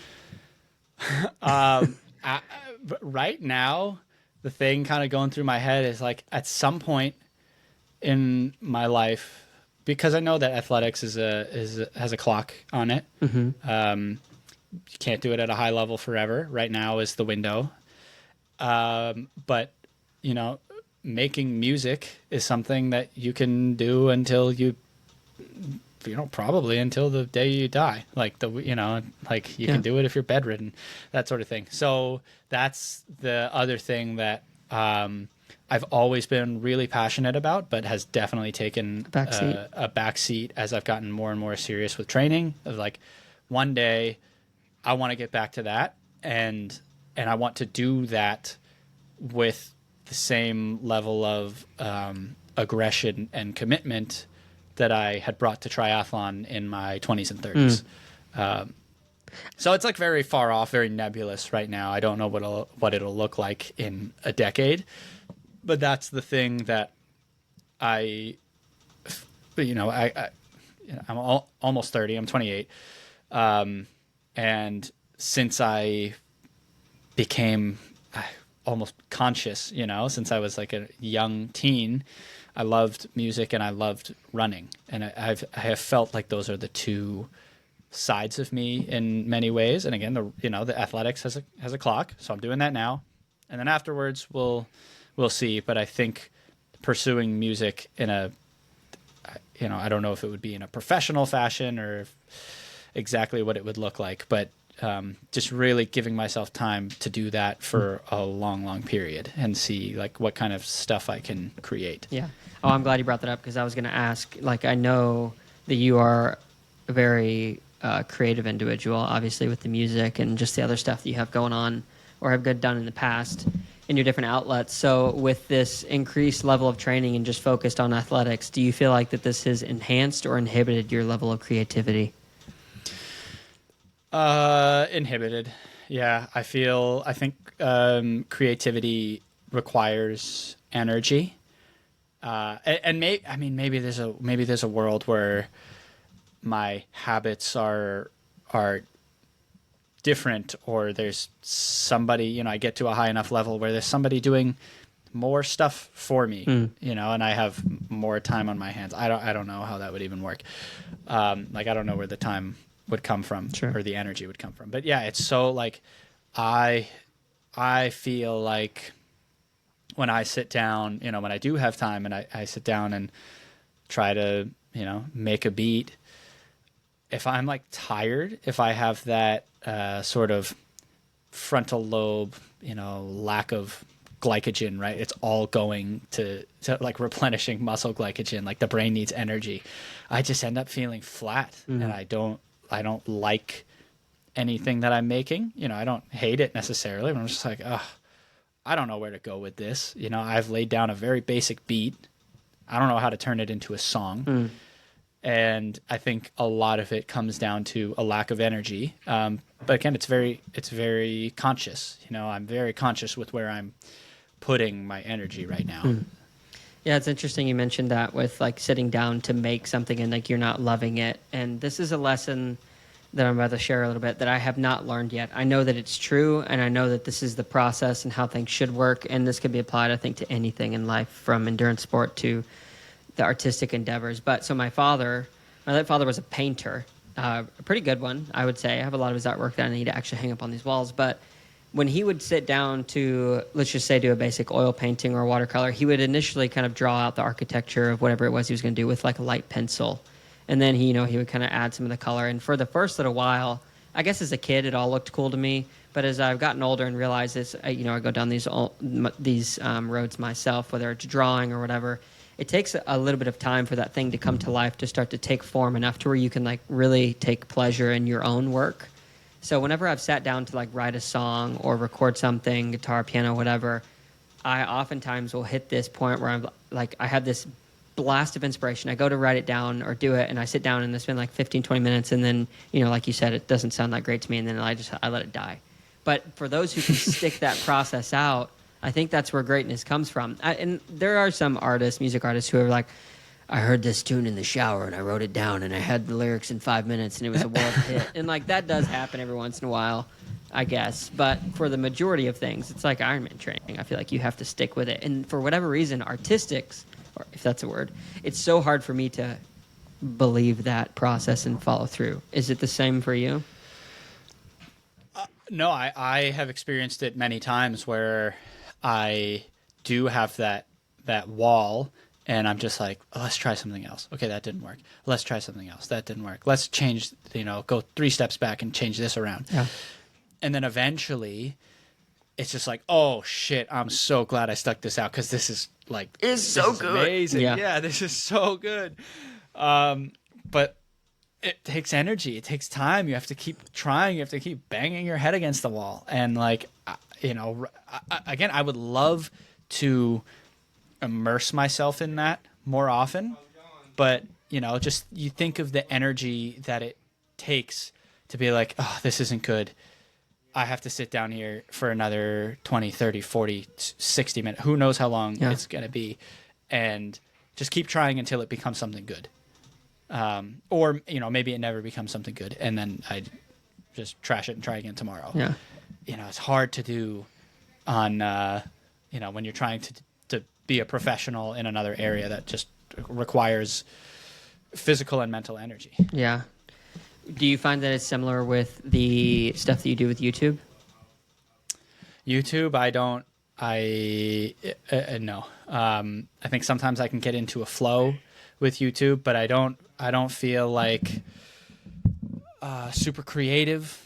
Right now, the thing kind of going through my head is like at some point in my life, because I know that athletics has a clock on it. Mm-hmm. You can't do it at a high level forever. Right now is the window. But you know, making music is something that you can do until you know, probably until the day you die. Like you can do it if you're bedridden, that sort of thing. So that's the other thing that I've always been really passionate about, but has definitely taken a backseat as I've gotten more and more serious with training. Of like, one day I want to get back to that, and I want to do that with the same level of aggression and commitment that I had brought to triathlon in my 20s and 30s. So it's like very far off, very nebulous right now. I don't know what it'll look like in a decade, but that's the thing that I'm almost 30. I'm 28. And since I became almost conscious, since I was like a young teen, I loved music and I loved running. And I have felt like those are the two sides of me in many ways. And again, the athletics has a clock, so I'm doing that now. And then afterwards we'll see. But I think pursuing music in I don't know if it would be in a professional fashion or exactly what it would look like, but just really giving myself time to do that for a long, long period and see like what kind of stuff I can create. Yeah. Oh, I'm glad you brought that up, because I was going to ask, like, I know that you are a very creative individual, obviously with the music and just the other stuff that you have going on or have done in the past in your different outlets. So with this increased level of training and just focused on athletics, do you feel like that this has enhanced or inhibited your level of creativity? Inhibited. Yeah. I think creativity requires energy. And maybe there's a world where my habits are different, or there's somebody, I get to a high enough level where there's somebody doing more stuff for me, and I have more time on my hands. I don't know how that would even work. I don't know where the time would come from, sure, or the energy would come from. But yeah, it's so like, I feel like when I sit down, when I do have time and I sit down and try to, make a beat, if I'm like tired, if I have that sort of frontal lobe, lack of glycogen, right? It's all going to like replenishing muscle glycogen, like the brain needs energy. I just end up feeling flat, and I don't like anything that I'm making. I don't hate it necessarily, but I'm just like, I don't know where to go with this. I've laid down a very basic beat. I don't know how to turn it into a song. And I think a lot of it comes down to a lack of energy. But again, it's very conscious. I'm very conscious with where I'm putting my energy right now. Yeah, it's interesting you mentioned that with like sitting down to make something and like you're not loving it. And this is a lesson that I'm about to share a little bit that I have not learned yet. I know that it's true, and I know that this is the process and how things should work, and this can be applied, I think, to anything in life, from endurance sport to the artistic endeavors. But so my late father was a painter, a pretty good one, I would say. I have a lot of his artwork that I need to actually hang up on these walls. But when he would sit down to, let's just say, do a basic oil painting or watercolor, he would initially kind of draw out the architecture of whatever it was he was going to do with like a light pencil. And then he would kind of add some of the color. And for the first little while, I guess as a kid, it all looked cool to me. But as I've gotten older and realized this, I go down these roads myself, whether it's drawing or whatever, it takes a little bit of time for that thing to come to life, to start to take form enough to where you can like really take pleasure in your own work. So whenever I've sat down to like write a song or record something, guitar, piano, whatever, I oftentimes will hit this point where I'm like, I have this blast of inspiration. I go to write it down or do it, and I sit down and I spend like 15, 20 minutes, and then, you know, like you said, it doesn't sound that great to me, and then I let it die. But for those who can stick that process out, I think that's where greatness comes from. And there are some artists, music artists, who are like, I heard this tune in the shower and I wrote it down and I had the lyrics in 5 minutes and it was a world hit. And like that does happen every once in a while, I guess. But for the majority of things, it's like Ironman training. I feel like you have to stick with it. And for whatever reason, artistics, or if that's a word, it's so hard for me to believe that process and follow through. Is it the same for you? No, I have experienced it many times where I do have that wall. And I'm just like, oh, let's try something else. Okay, that didn't work. Let's try something else. That didn't work. Let's change, go 3 steps back and change this around. Yeah. And then eventually, it's just like, oh, shit, I'm so glad I stuck this out because this is like, it's so good. Amazing. Yeah, this is so good. But it takes energy. It takes time. You have to keep trying. You have to keep banging your head against the wall. And like, again, I would love to immerse myself in that more often, but just you think of the energy that it takes to be like, oh, this isn't good, I have to sit down here for another 20, 30, 40, 60 minutes, who knows how long it's going to be, and just keep trying until it becomes something good. Or maybe it never becomes something good and then I just trash it and try again tomorrow. It's hard to do on when you're trying to be a professional in another area that just requires physical and mental energy. Yeah. Do you find that it's similar with the stuff that you do with YouTube? YouTube, no. I think sometimes I can get into a flow with YouTube, but I don't feel like super creative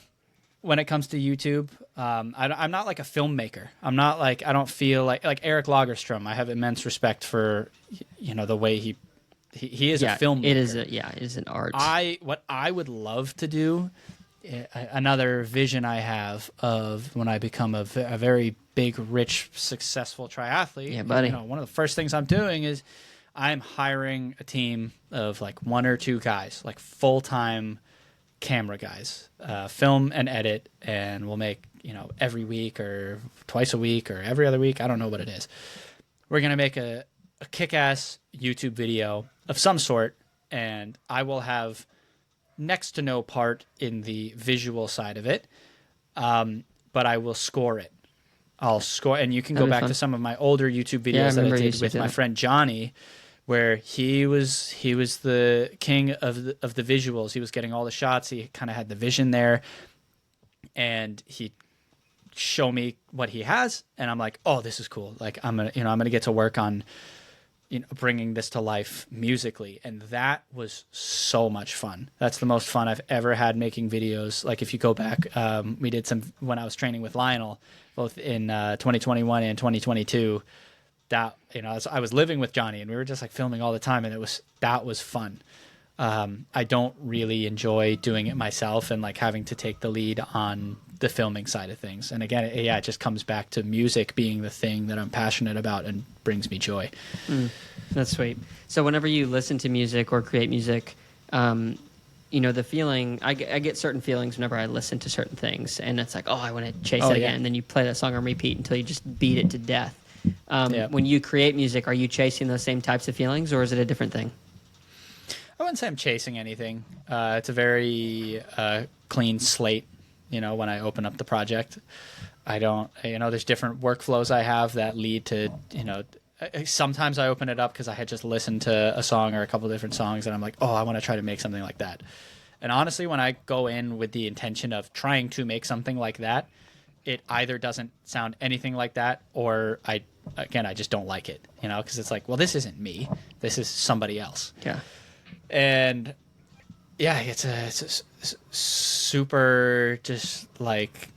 when it comes to YouTube. I'm not like a filmmaker. I don't feel like Eric Lagerstrom. I have immense respect for, the way he is a filmmaker. It is an art. What I would love to do, another vision I have of when I become a very big, rich, successful triathlete. Yeah, buddy. One of the first things I'm doing is I'm hiring a team of like 1 or 2 guys, like full-time camera guys, film and edit, and we'll make every week or twice a week or every other week, I don't know what it is. We're gonna make a kick-ass YouTube video of some sort, and I will have next to no part in the visual side of it, but I will score it. I'll score, and you can go back to some of my older YouTube videos that I did with my friend Johnny, where he was the king of the visuals. He was getting all the shots. He kind of had the vision there, and he show me what he has, and I'm like, oh, this is cool. Like I'm gonna get to work on bringing this to life musically, and that was so much fun. That's the most fun I've ever had making videos. Like if you go back, we did some when I was training with Lionel, both in 2021 and 2022. That I was living with Johnny, and we were just like filming all the time, and that was fun. I don't really enjoy doing it myself and like having to take the lead on the filming side of things. And again, it just comes back to music being the thing that I'm passionate about and brings me joy. That's sweet. So whenever you listen to music or create music, the feeling, I get certain feelings whenever I listen to certain things, and it's like, oh, I want to chase it again. And then you play that song on repeat until you just beat it to death. When you create music, are you chasing those same types of feelings, or is it a different thing? I wouldn't say I'm chasing anything. It's a very clean slate, when I open up the project. I don't, there's different workflows I have that lead to, sometimes I open it up because I had just listened to a song or a couple of different songs, and I'm like, oh, I want to try to make something like that. And honestly, when I go in with the intention of trying to make something like that, it either doesn't sound anything like that, or I just don't like it, because it's like, well, this isn't me. This is somebody else. Yeah. And yeah, it's a super just like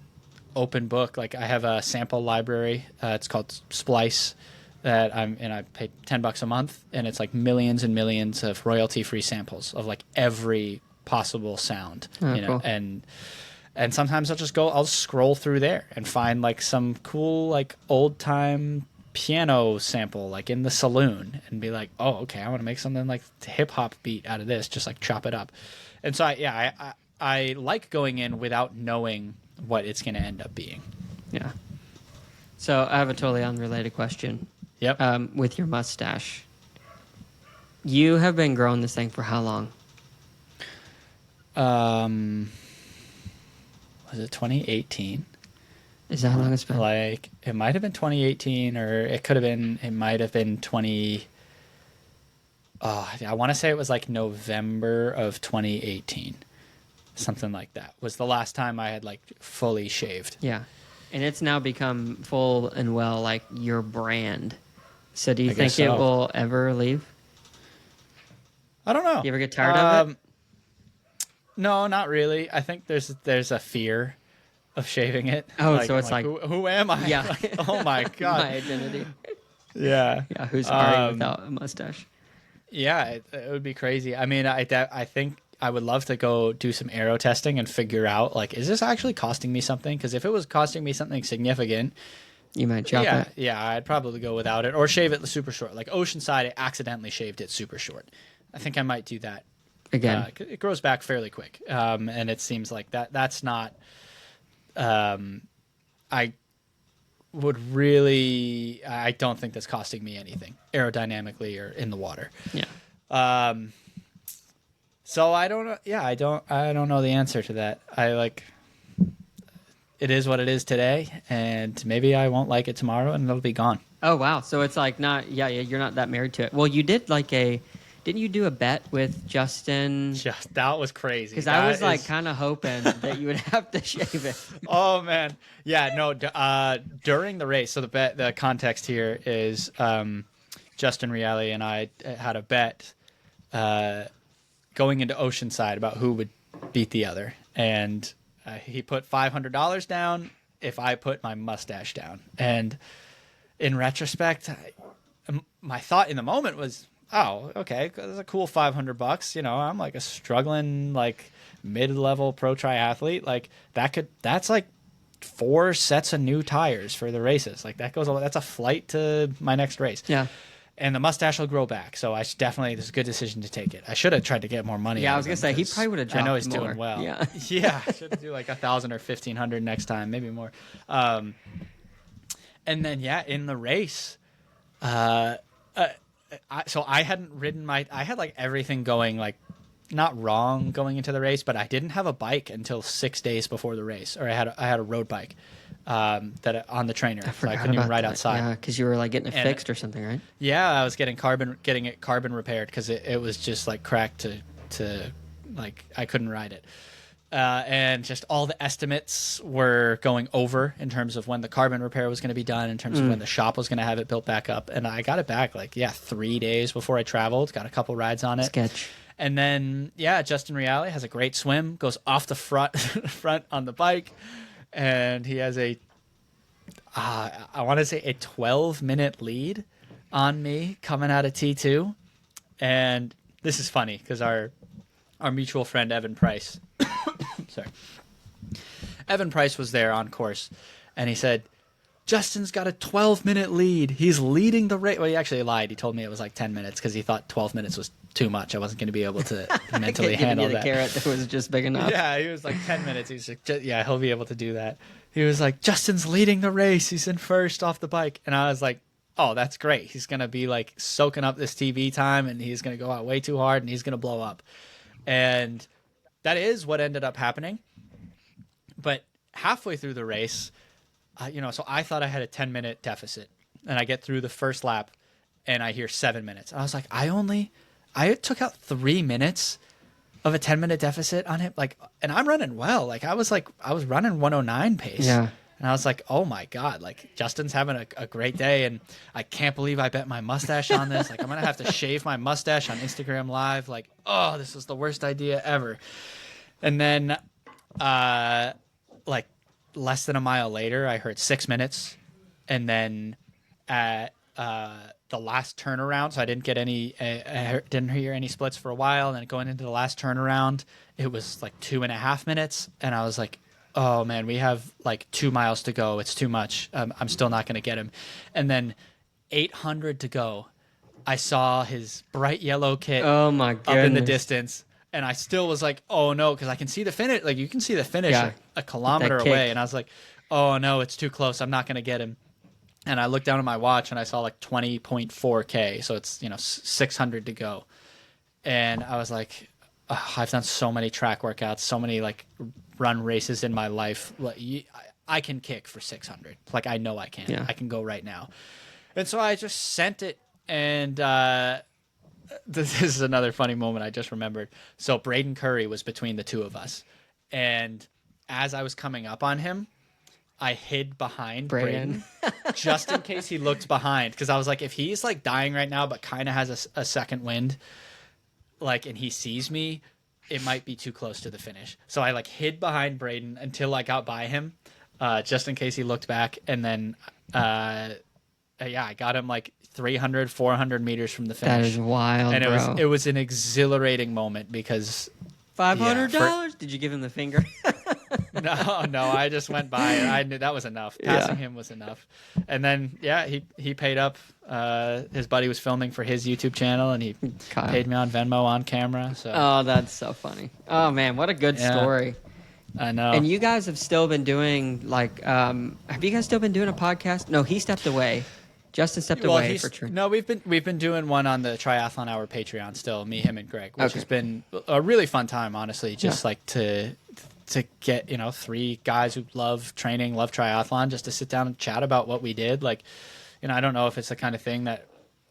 open book. Like I have a sample library. It's called Splice that I pay $10 a month, and it's like millions and millions of royalty-free samples of like every possible sound, Cool. And sometimes I'll scroll through there and find like some cool like old time piano sample like in the saloon and be like, oh, okay, I want to make something like hip hop beat out of this, just like chop it up. And so I like going in without knowing what it's going to end up being. Yeah. So I have a totally unrelated question. Yep. With your mustache, you have been growing this thing for how long? Was it 2018? Is that how long it's been? Like, it might have been 2018, or it might have been 20. Oh, I want to say it was like November of 2018. Something like that was the last time I had like fully shaved. Yeah. And it's now become full and well like your brand. So do you think it will ever leave? I don't know. You ever get tired of it? No, not really. I think there's a fear of shaving it. Oh, so it's like who am I? Yeah. Like, oh my God. My identity. Yeah. Yeah. Who's Ari without a mustache? Yeah, it would be crazy. I mean, I think I would love to go do some aero testing and figure out, like, is this actually costing me something? Because if it was costing me something significant, you might chop it. Yeah, I'd probably go without it or shave it super short. Like Oceanside, I accidentally shaved it super short. I think I might do that. Again. It grows back fairly quick. And it seems like that's not... I don't think that's costing me anything aerodynamically or in the water. Yeah. So I don't know. Yeah, I don't know the answer to that. It is what it is today, and maybe I won't like it tomorrow, and it'll be gone. Oh wow! So it's like not. Yeah, you're not that married to it. Well, you did didn't you do a bet with Justin? That was crazy. Because I was like kind of hoping that you would have to shave it. Oh man, yeah, no. During the race, so the context here is Justin Reale and I had a bet going into Oceanside about who would beat the other, and he put $500 down if I put my mustache down. And in retrospect, my thought in the moment was, oh, okay, that's a cool $500. You know, I'm like a struggling, like mid-level pro triathlete. Like that's like 4 sets of new tires for the races. Like that's a flight to my next race. Yeah. And the mustache will grow back. So this is a good decision to take it. I should have tried to get more money. Yeah, I was going to say, he probably would have dropped more. I know he's doing well. Yeah. Yeah, I should do like 1,000 or 1,500 next time, maybe more. And then, in the race, so I hadn't ridden I had like everything going like not wrong going into the race, but I didn't have a bike until 6 days before the race, or I had a road bike that on the trainer, so I couldn't even ride outside. Yeah, because you were like getting it fixed or something, right? Yeah, I was getting it carbon repaired because it was just like cracked to like I couldn't ride it. And just all the estimates were going over in terms of when the carbon repair was going to be done, in terms of when the shop was going to have it built back up. And I got it back 3 days before I traveled, got a couple rides on it. Sketch. And then, Justin Reale has a great swim, goes off the front on the bike, and he has I want to say a 12-minute lead on me coming out of T2. And this is funny because our mutual friend, Evan Price, sorry, Evan Price was there on course, and he said, Justin's got a 12-minute lead. He's leading the race. Well, he actually lied. He told me it was like 10 minutes because he thought 12 minutes was too much. I wasn't going to be able to mentally handle that. The carrot that was just big enough. Yeah, he was like 10 minutes. He's like, he'll be able to do that. He was like, Justin's leading the race. He's in first off the bike. And I was like, oh, that's great. He's going to be like soaking up this TV time, and he's going to go out way too hard, and he's going to blow up. And that is what ended up happening. But halfway through the race, so I thought I had a 10-minute deficit, and I get through the first lap, and I hear 7 minutes. I was like, I took out 3 minutes of a 10-minute deficit on him, and I'm running well. I was running 109 pace. Yeah. And I was like, oh my God, Justin's having a great day, and I can't believe I bet my mustache on this. I'm going to have to shave my mustache on Instagram Live. This is the worst idea ever. And then, less than a mile later, I heard 6 minutes, and then at the last turnaround, so I didn't get didn't hear any splits for a while. And then going into the last turnaround, it was 2.5 minutes, and I was like, oh man, we have like 2 miles to go. It's too much. I'm still not going to get him. And then 800 to go. I saw his bright yellow kit Oh my up in the goodness. distance. And I still was like, oh no, because I can see the finish. Like you can see the finish Yeah. a kilometer kick. away. And I was like, oh no, it's too close. I'm not going to get him. And I looked down at my watch and I saw like 20.4K. So it's, 600 to go. And I was like, oh, I've done so many track workouts, so many like run races in my life. Like, I can kick for 600. Like I know I can. Yeah. I can go right now. And so I just sent it. And this is another funny moment I just remembered. So Braden Curry was between the two of us. And as I was coming up on him, I hid behind Braden just in case he looked behind. Because I was like, if he's like dying right now but kind of has a second wind, like, and he sees me, it might be too close to the finish. So I like hid behind Braden until I got by him, just in case he looked back. And then, I got him like 300, 400 meters from the finish. That is wild, and bro. it was an exhilarating moment because $500? Did you give him the finger? no, I just went by. I knew that was enough. Passing him was enough. And then, he paid up. His buddy was filming for his YouTube channel, and he paid me on Venmo on camera. So. Oh, that's so funny. Oh man, what a good story. I know. And you guys have still been doing like, have you guys still been doing a podcast? No, he stepped away. Justin stepped away for training. No, we've been doing one on the Triathlon Hour Patreon still, me, him, and Greg, which Okay. has been a really fun time, honestly. Just like to get 3 guys who love training, love triathlon, just to sit down and chat about what we did. Like, I don't know if it's the kind of thing that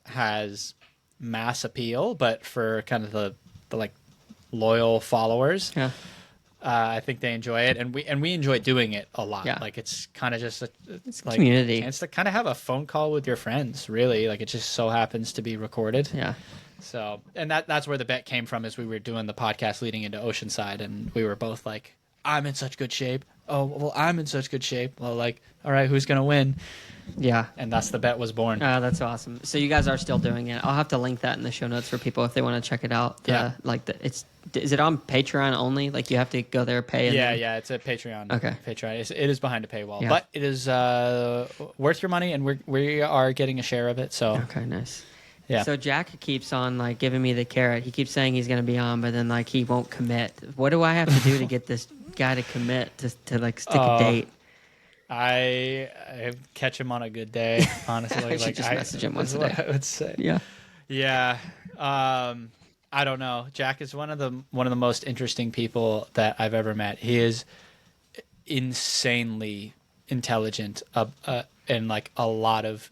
has mass appeal, but for kind of the like loyal followers, I think they enjoy it, and we enjoy doing it a lot. Yeah. Like it's kind of just it's like community. a chance to kind of have a phone call with your friends. Really, like it just so happens to be recorded. Yeah. So, and that's where the bet came from, is we were doing the podcast leading into Oceanside, and we were both like, I'm in such good shape. Oh, well, I'm in such good shape. Well, like, all right, who's gonna win? Yeah. And that's the bet was born. Oh, that's awesome. So you guys are still doing it. I'll have to link that in the show notes for people if they want to check it out. Is it on Patreon only? Like you have to go there, pay? And then... Yeah, it's a Patreon. Okay. Patreon. It is behind a paywall, Yeah. but it is worth your money, and we are getting a share of it. So Okay, nice. yeah. So Jack keeps on like giving me the carrot. He keeps saying he's going to be on, but then like he won't commit. What do I have to do to get this guy to commit to like stick a date? I catch him on a good day, honestly. I should just message him once a day. I would say. Yeah. Yeah. I don't know. Jack is one of the most interesting people that I've ever met. He is insanely intelligent in like a lot of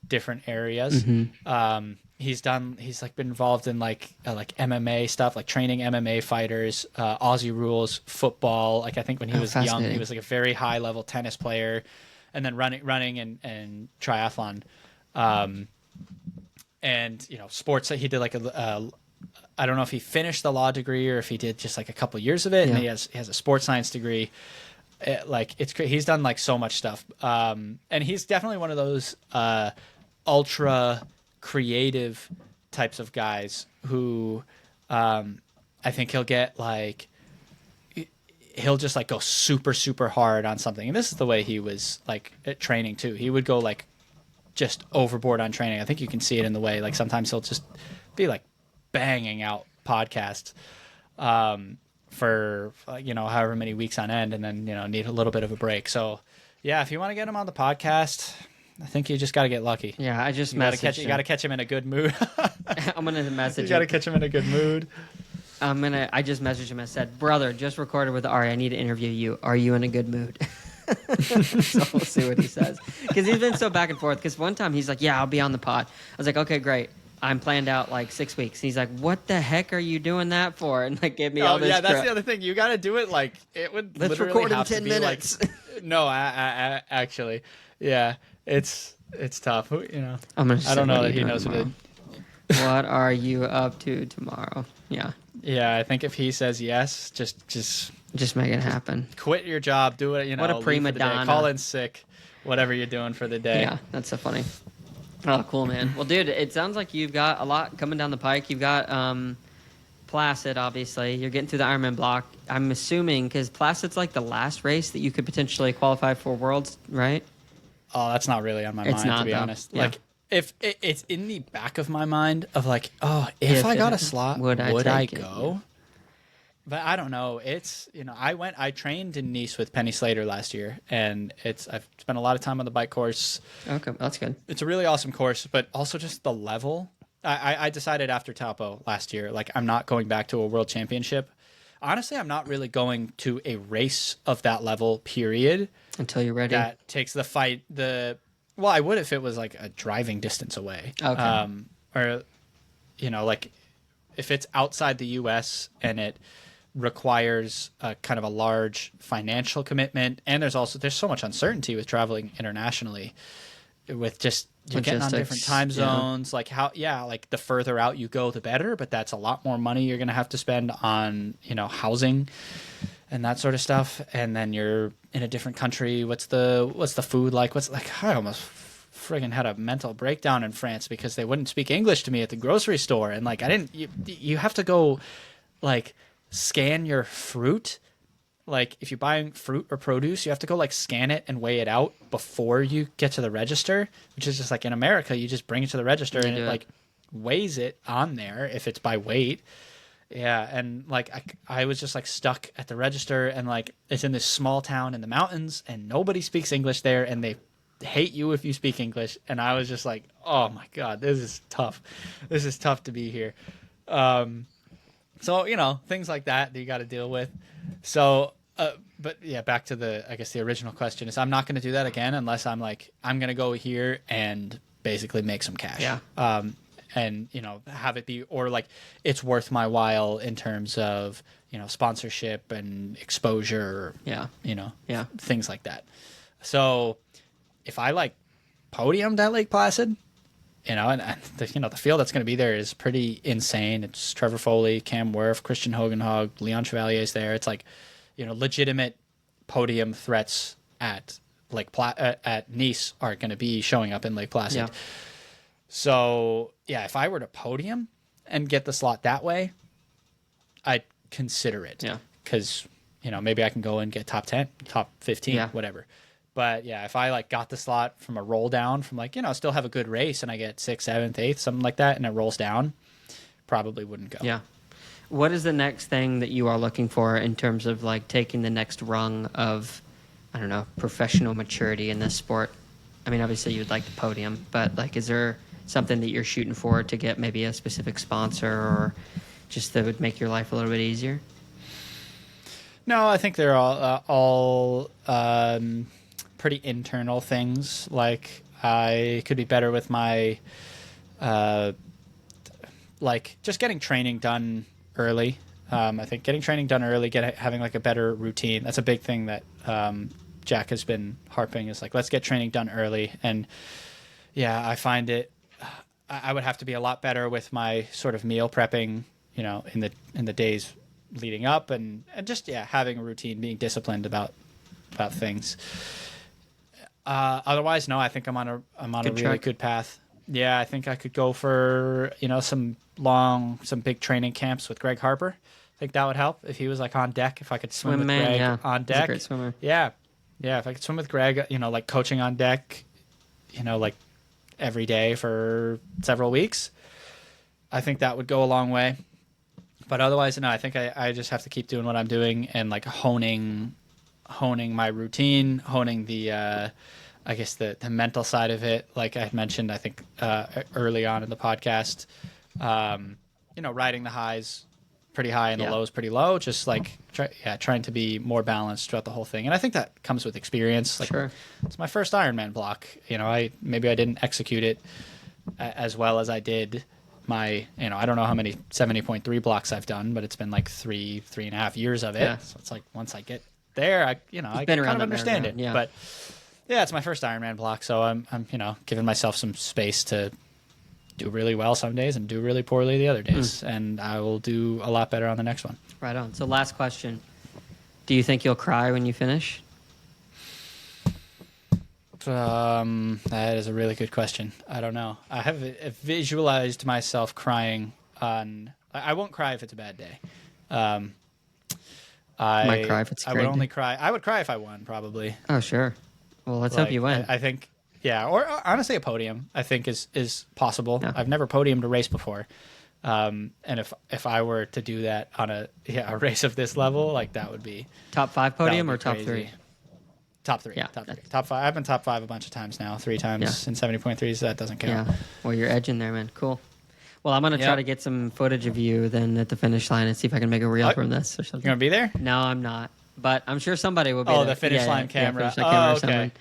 different areas. Mm-hmm. He's like been involved in like MMA stuff, like training MMA fighters, Aussie rules, football. Like I think when he was young, he was like a very high level tennis player, and then running and triathlon, and sports. He did like I don't know if he finished the law degree or if he did just like a couple years of it, and he has a sports science degree. He's done like so much stuff, and he's definitely one of those ultra creative types of guys who I think he'll just like go super hard on something. And this is the way he was like at training too. He would go like just overboard on training. I think you can see it in the way like sometimes he'll just be like banging out podcasts for however many weeks on end, and then need a little bit of a break. So yeah, if you want to get him on the podcast, I think you just got to get lucky. Yeah, I just you got to catch him in a good mood. I'm gonna message. You got to catch him in a good mood. I just messaged him. I said, "Brother, just recorded with Ari. I need to interview you. Are you in a good mood?" So we'll see what he says, because he's been so back and forth. Because one time he's like, "Yeah, I'll be on the pod." I was like, "Okay, great. I'm planned out like 6 weeks." And he's like, "What the heck are you doing that for?" And like gave me all this. Yeah, that's the other thing. You got to do it like it would. Let's literally record in have 10 to be minutes. Like, no, I actually, yeah, it's tough. I'm gonna. I don't know that he knows what. What are you up to tomorrow? Yeah. Yeah, I think if he says yes, just make it happen. Quit your job, do it. What a prima donna. Call in sick, whatever you're doing for the day. Yeah, that's so funny. Oh, cool, man. Well, dude, it sounds like you've got a lot coming down the pike. You've got Placid, obviously. You're getting through the Ironman block. I'm assuming because Placid's like the last race that you could potentially qualify for Worlds, right? Oh, that's not really on my It's mind, not, to be though. honest. Yeah. Like, if it's in the back of my mind of like, oh, if I it got a is, slot, would I I take it? go? Yeah. But I don't know. It's, I trained in Nice with Penny Slater last year, and I've spent a lot of time on the bike course. Okay, that's good. It's a really awesome course, but also just the level. I decided after Taupo last year, like, I'm not going back to a world championship. Honestly, I'm not really going to a race of that level, period. Until you're ready. That takes the fight. Well, I would if it was like a driving distance away. Okay. Or, like if it's outside the U.S. and it requires a kind of a large financial commitment, and there's so much uncertainty with traveling internationally, with just you're getting on different time zones. Like like the further out you go, the better. But that's a lot more money you're going to have to spend on housing and that sort of stuff. And then you're in a different country. What's the food like? I almost friggin' had a mental breakdown in France because they wouldn't speak English to me at the grocery store, and like you have to go like scan your fruit. Like if you're buying fruit or produce, you have to go like scan it and weigh it out before you get to the register, which is just like in America, you just bring it to the register and it like weighs it on there if it's by weight. Yeah, and like I was just like stuck at the register, and like it's in this small town in the mountains, and nobody speaks English there, and they hate you if you speak English. And I was just like, oh my god, this is tough. This is tough to be here. So things like that you got to deal with. So, but yeah, back to the original question is I'm not going to do that again unless I'm going to go here and basically make some cash. Yeah. And have it be, or like it's worth my while in terms of sponsorship and exposure. Yeah. Things like that. So if I like podiumed at Lake Placid, and the field that's going to be there is pretty insane. It's Trevor Foley, Cam Worth, Christian Hogenhog, Leon Chevalier's there. It's like, legitimate podium threats at at Nice are going to be showing up in Lake Placid. Yeah. So yeah, if I were to podium and get the slot that way, I'd consider it. Yeah. Because maybe I can go and get top 10, top 15, whatever. But yeah, if I got the slot from a roll down from still have a good race and I get 6th, 7th, 8th, something like that, and it rolls down, probably wouldn't go. Yeah. What is the next thing that you are looking for in terms of taking the next rung of, I don't know, professional maturity in this sport? I mean, obviously you'd like the podium, but is there something that you're shooting for to get maybe a specific sponsor or just that would make your life a little bit easier? No, I think they're all pretty internal things. Like I could be better with my just getting training done early. I think getting training done early, having a better routine. That's a big thing that Jack has been harping is let's get training done early. And yeah, I find I would have to be a lot better with my sort of meal prepping, in the days leading up, and just having a routine, being disciplined about things. Otherwise, no, I think I'm on a really good path. Yeah, I think I could go for some big training camps with Greg Harper. I think that would help if he was on deck. If I could swim with Greg on deck. He's a great swimmer. Yeah, if I could swim with Greg, coaching on deck, every day for several weeks, I think that would go a long way. But otherwise, no, I think I just have to keep doing what I'm doing and honing my routine, honing the the mental side of it. Like I had mentioned, I think early on in the podcast, riding the highs pretty high and the lows pretty low, just trying to be more balanced throughout the whole thing. And I think that comes with experience. Sure. It's my first Ironman block. Maybe I didn't execute it as well as I did my, I don't know how many 70.3 blocks I've done, but it's been 3.5 years of it. Yeah. So it's once I get there, I kind of understand it. Yeah. But yeah, it's my first Ironman block, so I'm giving myself some space to do really well some days and do really poorly the other days, and I will do a lot better on the next one. Right on. So last question. Do you think you'll cry when you finish? That is a really good question. I don't know. I have visualized myself crying on I won't cry if it's a bad day. Might cry if it's a I great would only day. cry. I would cry if I won, probably. Oh, sure. Well, let's hope you win. I think, yeah, or honestly, a podium I think is possible. Yeah. I've never podiumed a race before, and if I were to do that on a race of this level, like that would be Top 5 podium or top crazy. 3? Top 3. Yeah, top 3. Top 5. I've been top 5 a bunch of times now. 3 times in 70.3s. So that doesn't count. Yeah. Well, you're edging there, man. Cool. Well, I'm gonna try to get some footage of you then at the finish line and see if I can make a reel from this or You're something. gonna be there? No, I'm not. But I'm sure somebody will be there. Oh, the finish line camera. finish line camera or okay. something.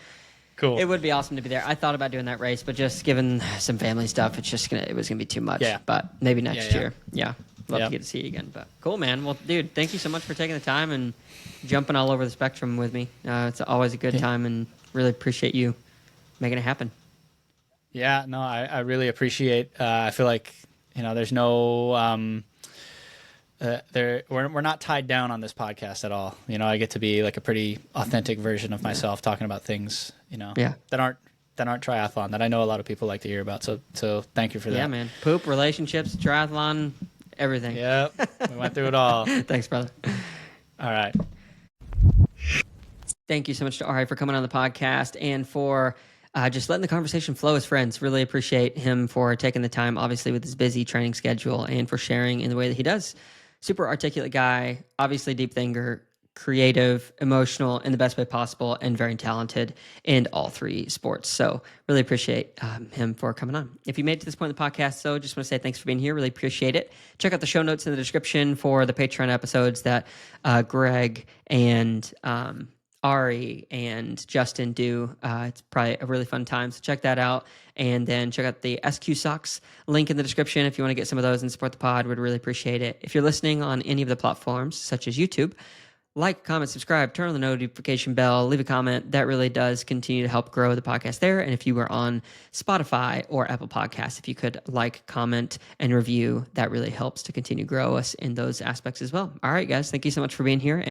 Cool. It would be awesome to be there. I thought about doing that race, but just given some family stuff, it was gonna be too much. Yeah. But maybe next Yeah. year. Yeah. Love to get to see you again. But cool, man. Well, dude, thank you so much for taking the time and jumping all over the spectrum with me. It's always a good time, and really appreciate you making it happen. Yeah, no, I really appreciate. I feel like there's no we're not tied down on this podcast at all. I get to be like a pretty authentic version of myself, talking about things that aren't triathlon, that I know a lot of people like to hear about. So thank you for that. Yeah, man. Poop, relationships, triathlon, everything. Yep, we went through it all. Thanks, brother. All right. Thank you so much to Ari for coming on the podcast and for just letting the conversation flow as friends. Really appreciate him for taking the time, obviously, with his busy training schedule, and for sharing in the way that he does. Super articulate guy, obviously deep thinker, creative, emotional in the best way possible, and very talented in all 3 sports. So really appreciate him for coming on. If you made it to this point in the podcast, so just want to say thanks for being here. Really appreciate it. Check out the show notes in the description for the Patreon episodes that Greg and Ari and Justin do. It's probably a really fun time, so check that out. And then check out the SQ Socks link in the description if you want to get some of those and support the pod. Would really appreciate it. If you're listening on any of the platforms, such as YouTube, like, comment, subscribe, turn on the notification bell, leave a comment. That really does continue to help grow the podcast there. And if you were on Spotify or Apple Podcasts, if you could like, comment, and review, that really helps to continue to grow us in those aspects as well. All right, guys, thank you so much for being here.